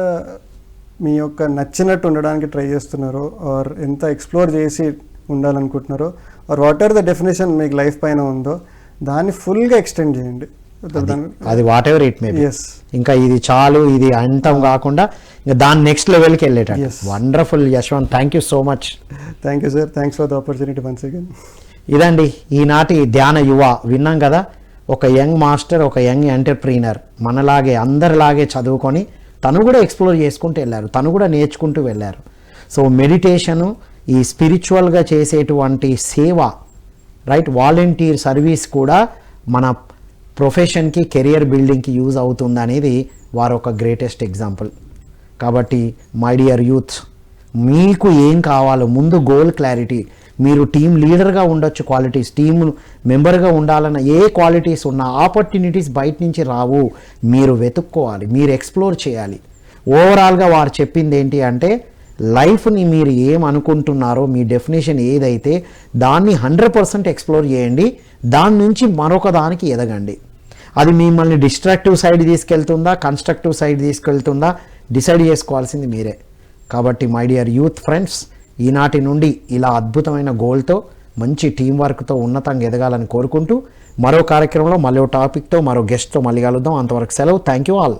మీ యొక్క నచ్చినట్టు ఉండడానికి ట్రై చేస్తున్నారో, ఆర్ ఎంత ఎక్స్ప్లోర్ చేసి ఉండాలనుకుంటున్నారో, or what are the definition మీకు లైఫ్ పైన ఉందో దాన్ని ఫుల్గా ఎక్స్టెండ్ చేయండి. అది whatever it may be. ఇంకా ఇది చాలు, ఇది అంతం కాకుండా ఇంకా దాని నెక్స్ట్ లెవెల్కి వెళ్ళేటట్టు. Wonderful Yashwant, thank you so much. Thank you sir, thanks for the opportunity once again. ఇదండి ఈనాటి ధ్యాన యువ. విన్నాం కదా, ఒక యంగ్ మాస్టర్, ఒక యంగ్ ఎంటర్ప్రీనర్ మనలాగే అందరిలాగే చదువుకొని తను కూడా ఎక్స్ప్లోర్ చేసుకుంటూ వెళ్ళారు, తను కూడా నేర్చుకుంటూ వెళ్ళారు. సో మెడిటేషను, ఈ స్పిరిచువల్గా చేసేటువంటి సేవ, రైట్, వాలంటీర్ సర్వీస్ కూడా మన ప్రొఫెషన్కి, కెరియర్ బిల్డింగ్కి యూజ్ అవుతుంది అనేది వారు ఒక గ్రేటెస్ట్ ఎగ్జాంపుల్. కాబట్టి మై డియర్ యూత్, మీకు ఏం కావాలో ముందు గోల్ క్లారిటీ. మీరు టీం లీడర్గా ఉండొచ్చు, క్వాలిటీస్, టీమ్ మెంబర్గా ఉండాలన్న ఏ క్వాలిటీస్ ఉన్న ఆపర్చునిటీస్ బయట నుంచి రావు, మీరు వెతుక్కోవాలి, మీరు ఎక్స్ప్లోర్ చేయాలి. ఓవరాల్గా వారు చెప్పింది ఏంటి అంటే, లైఫ్ని మీరు ఏమనుకుంటున్నారో, మీ డెఫినేషన్ ఏదైతే దాన్ని 100% ఎక్స్ప్లోర్ చేయండి, దాని నుంచి మరొక దానికి ఎదగండి. అది మిమ్మల్ని డిస్ట్రాక్టివ్ సైడ్ తీసుకెళ్తుందా, కన్స్ట్రక్టివ్ సైడ్ తీసుకెళ్తుందా, డిసైడ్ చేసుకోవాల్సింది మీరే. కాబట్టి మై డియర్ యూత్ ఫ్రెండ్స్, ఈనాటి నుండి ఇలా అద్భుతమైన గోల్తో, మంచి టీం వర్క్తో ఉన్నతంగా ఎదగాలని కోరుకుంటూ మరో కార్యక్రమంలో మరో టాపిక్తో మరో గెస్ట్తో మళ్ళీ కలుద్దాం. అంతవరకు సెలవు. Thank you all.